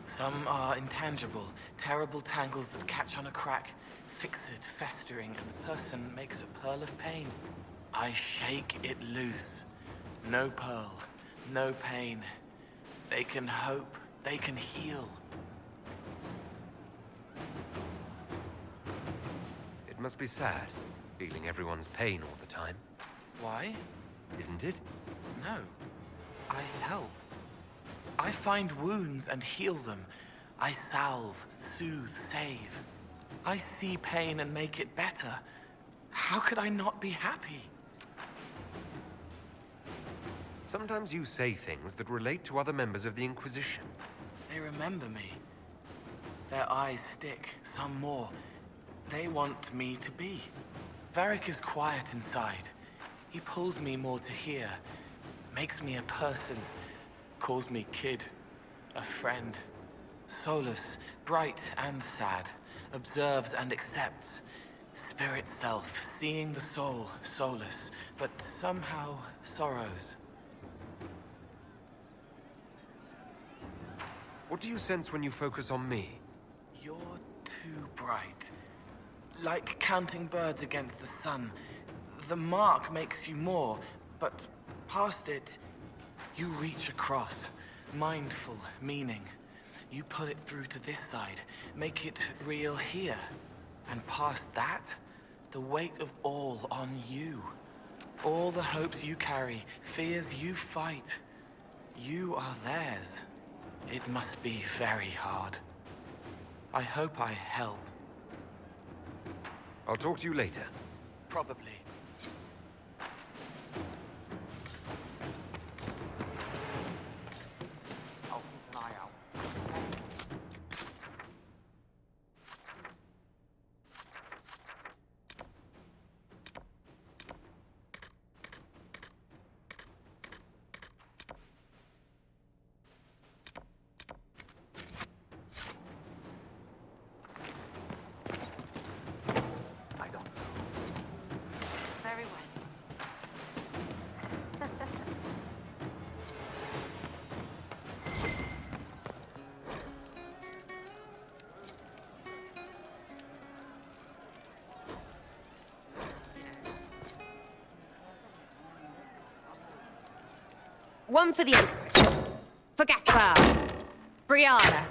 Some are intangible, terrible tangles that catch on a crack, fix it, festering, and the person makes a pearl of pain. I shake it loose. No pearl, no pain. They can hope, they can heal. It must be sad, feeling everyone's pain all the time. Why? Isn't it? No. I help. I find wounds and heal them. I salve, soothe, save. I see pain and make it better. How could I not be happy? Sometimes you say things that relate to other members of the Inquisition. They remember me. Their eyes stick, some more. They want me to be. Varric is quiet inside. He pulls me more to hear, makes me a person, calls me kid, a friend. Solus, bright and sad, observes and accepts. Spirit self, seeing the soul, Solus, but somehow sorrows. What do you sense when you focus on me? You're too bright. Like counting birds against the sun. The mark makes you more, but past it, you reach across. Mindful, meaning. You pull it through to this side, make it real here. And past that, the weight of all on you. All the hopes you carry, fears you fight. You are theirs. It must be very hard. I hope I help. I'll talk to you later. Probably. I'll keep an eye out. I don't know. Very well. One for the Empress, for Gaspar, Brianna,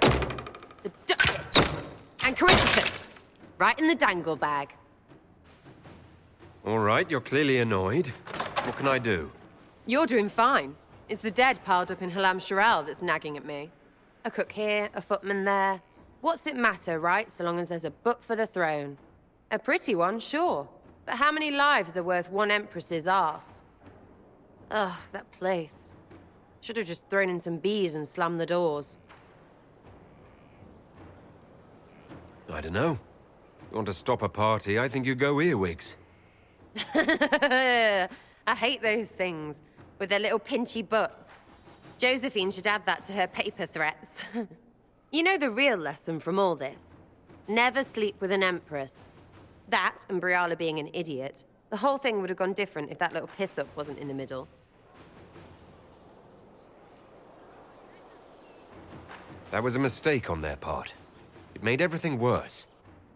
the Duchess, and Corypheus. Right in the dangle bag. All right, you're clearly annoyed. What can I do? You're doing fine. It's the dead piled up in Halam Sharal that's nagging at me. A cook here, a footman there. What's it matter, right, so long as there's a butt for the throne? A pretty one, sure. But how many lives are worth one Empress's arse? Ugh, that place. Should have just thrown in some bees and slammed the doors. I don't know. You want to stop a party, I think you go earwigs. I hate those things, with their little pinchy butts. Josephine should add that to her paper threats. You know the real lesson from all this? Never sleep with an Empress. That, and Briala being an idiot. The whole thing would have gone different if that little piss-up wasn't in the middle. That was a mistake on their part. It made everything worse.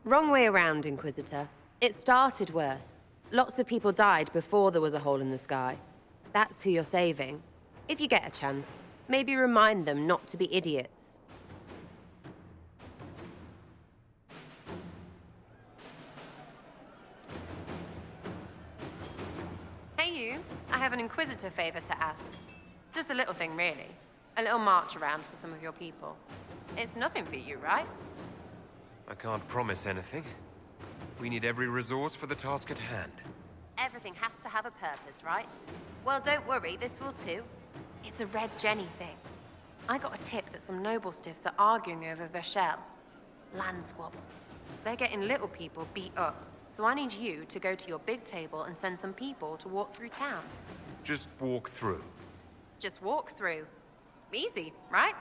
Wrong way around, Inquisitor. It started worse. Lots of people died before there was a hole in the sky. That's who you're saving. If you get a chance, maybe remind them not to be idiots. Hey you, I have an Inquisitor favor to ask. Just a little thing, really. A little march around for some of your people. It's nothing for you, right? I can't promise anything. We need every resource for the task at hand. Everything has to have a purpose, right? Well, don't worry, this will too. It's a Red Jenny thing. I got a tip that some noble stiffs are arguing over Vershel. Land squabble. They're getting little people beat up, so I need you to go to your big table and send some people to walk through town. Just walk through. Just walk through. Easy, right?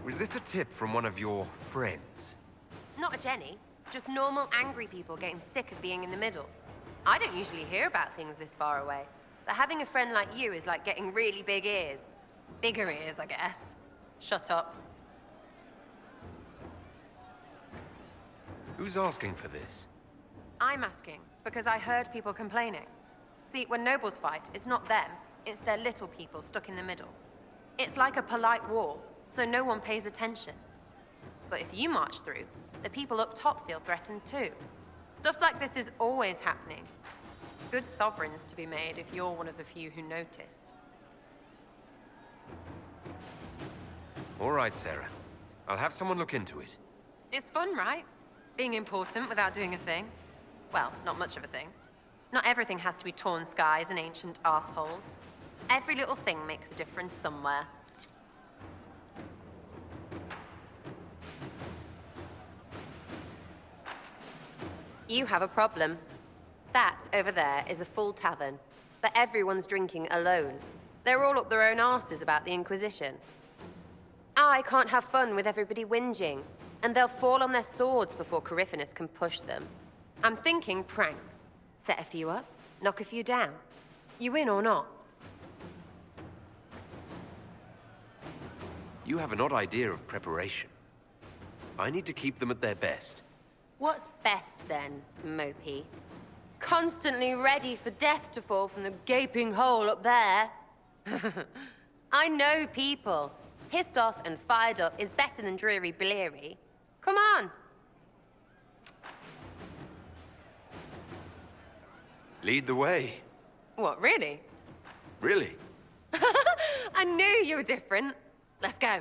Was this a tip from one of your friends? Not a Jenny. Just normal angry people getting sick of being in the middle. I don't usually hear about things this far away. But having a friend like you is like getting really big ears. Bigger ears, I guess. Shut up. Who's asking for this? I'm asking, because I heard people complaining. See, when nobles fight, it's not them, it's their little people stuck in the middle. It's like a polite war, so no one pays attention. But if you march through, the people up top feel threatened too. Stuff like this is always happening. Good sovereigns to be made if you're one of the few who notice. All right, Sarah. I'll have someone look into it. It's fun, right? Being important without doing a thing. Well, not much of a thing. Not everything has to be torn skies and ancient assholes. Every little thing makes a difference somewhere. You have a problem. That over there is a full tavern, but everyone's drinking alone. They're all up their own arses about the Inquisition. I can't have fun with everybody whinging, and they'll fall on their swords before Corypheus can push them. I'm thinking pranks. Set a few up, knock a few down. You win or not? You have an odd idea of preparation. I need to keep them at their best. What's best then, Mopey? Constantly ready for death to fall from the gaping hole up there. I know people. Pissed off and fired up is better than dreary bleary. Come on. Lead the way. What, really? Really? I knew you were different. Let's go.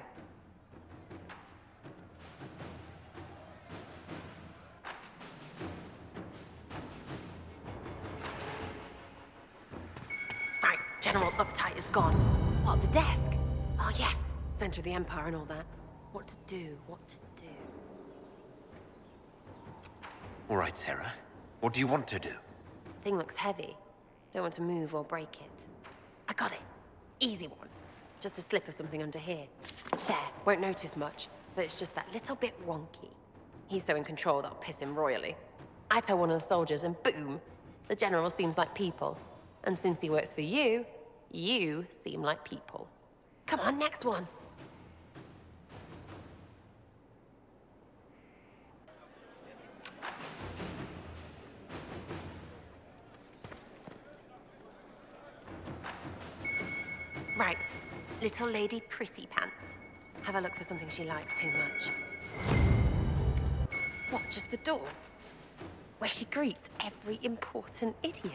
Right, General Uptight is gone. What, the desk? Oh, yes. Center of the Empire and all that. What to do, what to do. All right, Sarah. What do you want to do? Thing looks heavy. Don't want to move or break it. I got it. Easy one. Just a slip of something under here. There, won't notice much, but it's just that little bit wonky. He's so in control that'll piss him royally. I tell one of the soldiers and boom, the general seems like people. And since he works for you, you seem like people. Come on, next one. Right, little lady Prissy Pants. Have a look for something she likes too much. What, just the door? Where she greets every important idiot.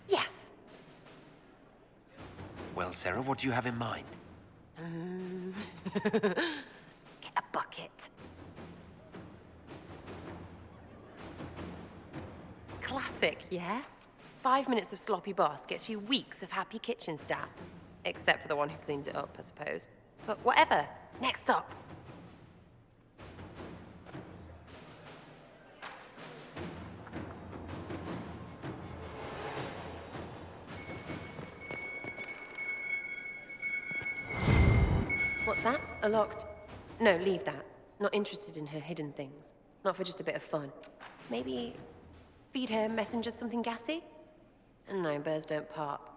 Yes! Well, Sarah, what do you have in mind? Get a bucket. Classic, yeah? 5 minutes of sloppy boss gets you weeks of happy kitchen staff. Except for the one who cleans it up, I suppose. But whatever. Next stop. What's that? A locked... No, leave that. Not interested in her hidden things. Not for just a bit of fun. Maybe feed her messengers something gassy? No, bears don't pop.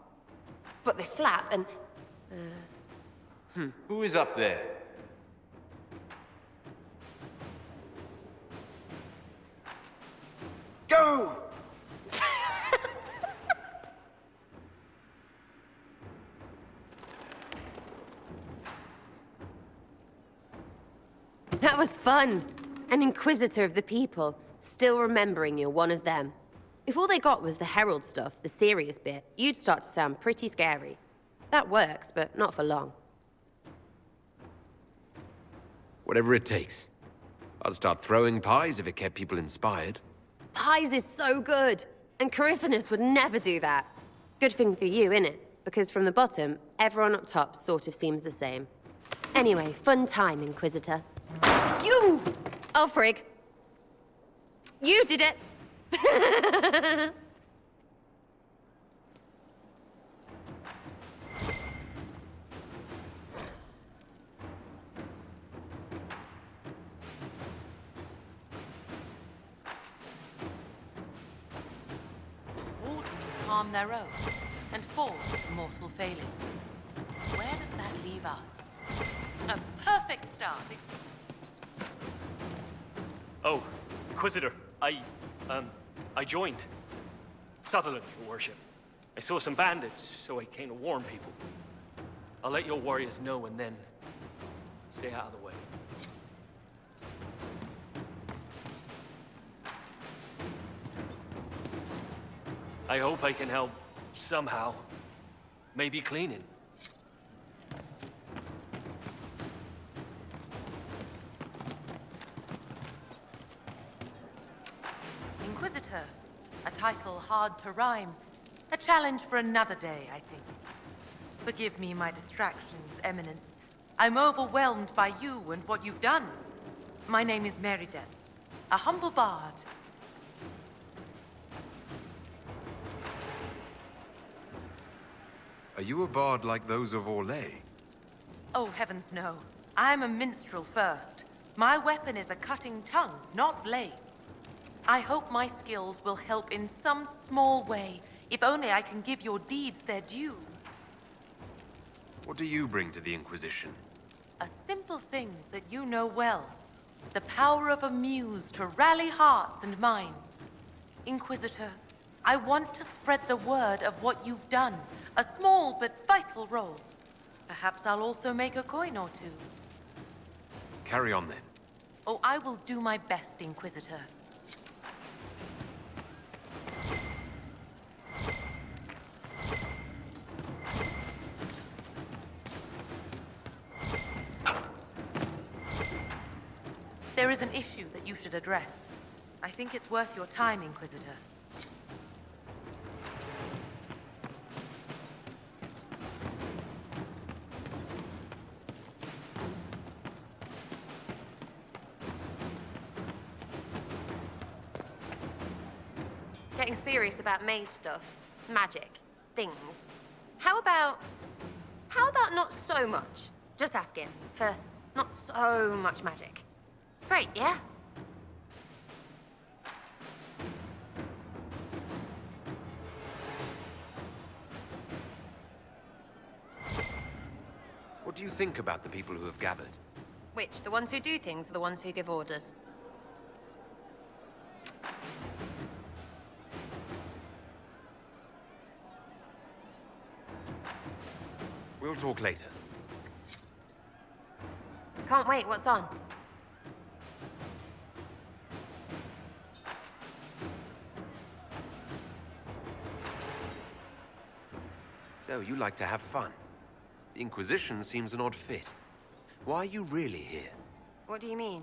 But they flap and... Who is up there? Go! That was fun. An inquisitor of the people, still remembering you're one of them. If all they got was the herald stuff, the serious bit, you'd start to sound pretty scary. That works, but not for long. Whatever it takes. I'll start throwing pies if it kept people inspired. Pies is so good, and Corypheus would never do that. Good thing for you, innit? Because from the bottom, everyone up top sort of seems the same. Anyway, fun time, Inquisitor. You! Oh, frig. You did it! Wardens harm their own and fall to mortal failings. Where does that leave us? A perfect start. Oh, Inquisitor, I joined. Sutherland, your worship. I saw some bandits, so I came to warn people. I'll let your warriors know and then stay out of the way. I hope I can help somehow. Maybe cleaning. Inquisitor. A title hard to rhyme. A challenge for another day, I think. Forgive me my distractions, Eminence. I'm overwhelmed by you and what you've done. My name is Meriden, a humble bard. Are you a bard like those of Orlais? Oh, heavens no. I'm a minstrel first. My weapon is a cutting tongue, not blades. I hope my skills will help in some small way, if only I can give your deeds their due. What do you bring to the Inquisition? A simple thing that you know well. The power of a muse to rally hearts and minds. Inquisitor, I want to spread the word of what you've done. A small but vital role. Perhaps I'll also make a coin or two. Carry on then. Oh, I will do my best, Inquisitor. There is an issue that you should address. I think it's worth your time, Inquisitor. Getting serious about mage stuff, magic, things. How about not so much? Just asking for not so much magic. Great, yeah? What do you think about the people who have gathered? Which, the ones who do things or the ones who give orders? We'll talk later. Can't wait, what's on? So, you like to have fun. The Inquisition seems an odd fit. Why are you really here? What do you mean?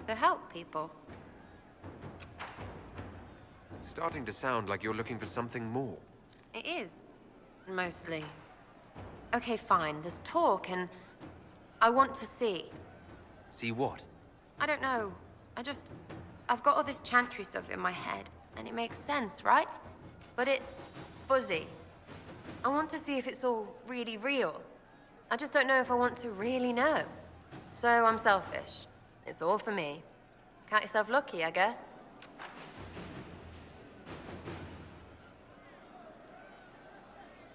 To help people. It's starting to sound like you're looking for something more. It is. Mostly. Okay, fine. There's talk and I want to see. See what? I don't know. I've got all this chantry stuff in my head, and it makes sense, right? But it's fuzzy. I want to see if it's all really real. I just don't know if I want to really know. So I'm selfish. It's all for me. Count yourself lucky, I guess.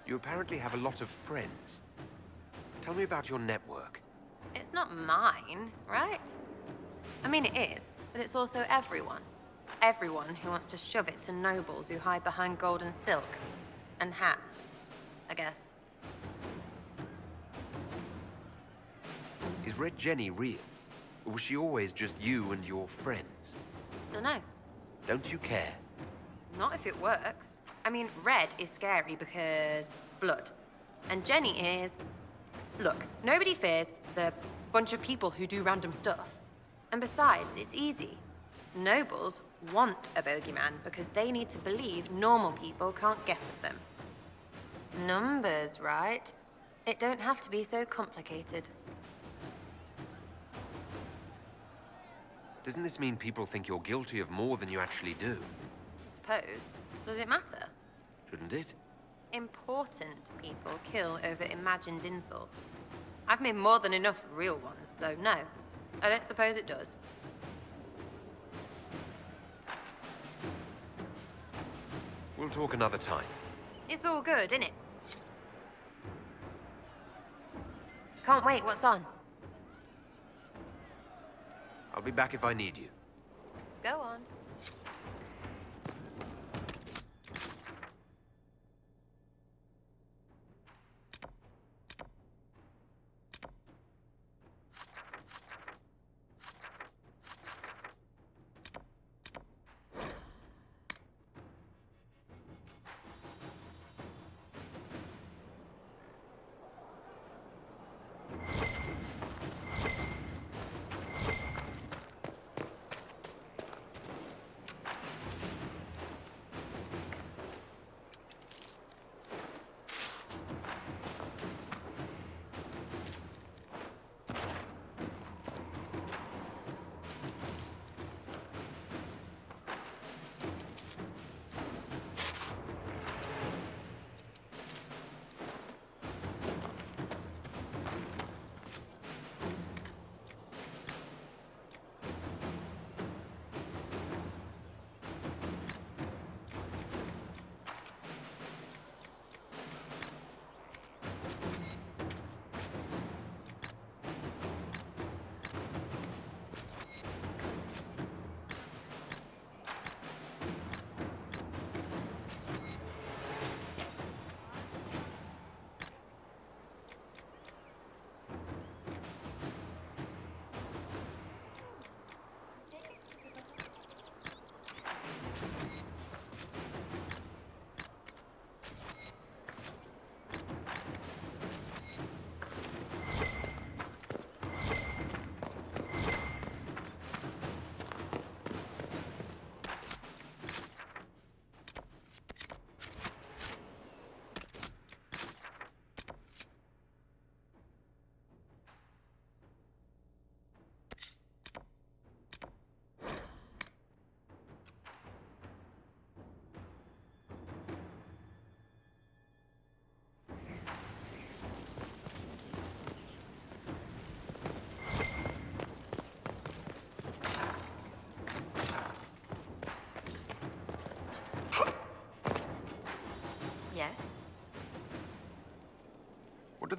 You apparently have a lot of friends. Tell me about your network. It's not mine, right? I mean, it is, but it's also everyone. Everyone who wants to shove it to nobles who hide behind gold and silk. And hats, I guess. Is Red Jenny real? Or was she always just you and your friends? Dunno. Don't you care? Not if it works. I mean, Red is scary because blood. And Jenny is... Look, nobody fears the bunch of people who do random stuff. And besides, it's easy. Nobles want a bogeyman because they need to believe normal people can't get at them. Numbers, right? It don't have to be so complicated. Doesn't this mean people think you're guilty of more than you actually do? I suppose. Does it matter? Shouldn't it? Important people kill over imagined insults. I've made more than enough real ones, so no. I don't suppose it does. We'll talk another time. It's all good, innit? Can't wait, what's on? I'll be back if I need you. Go on.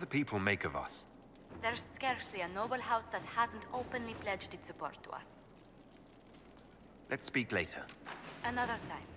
the people make of us? There's scarcely a noble house that hasn't openly pledged its support to us. Let's speak later. Another time.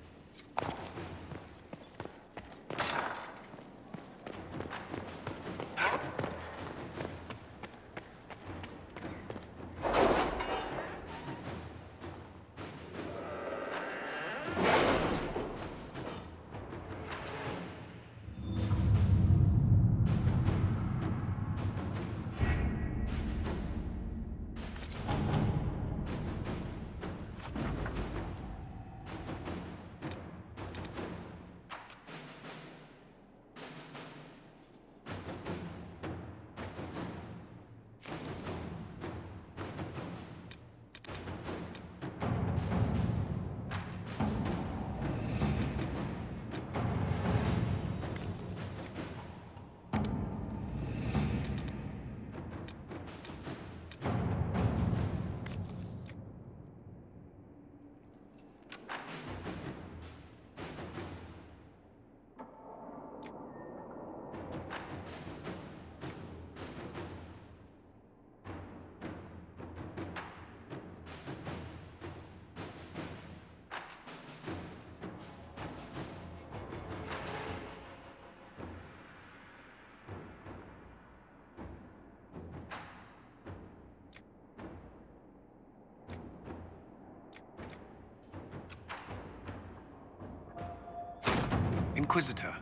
Inquisitor,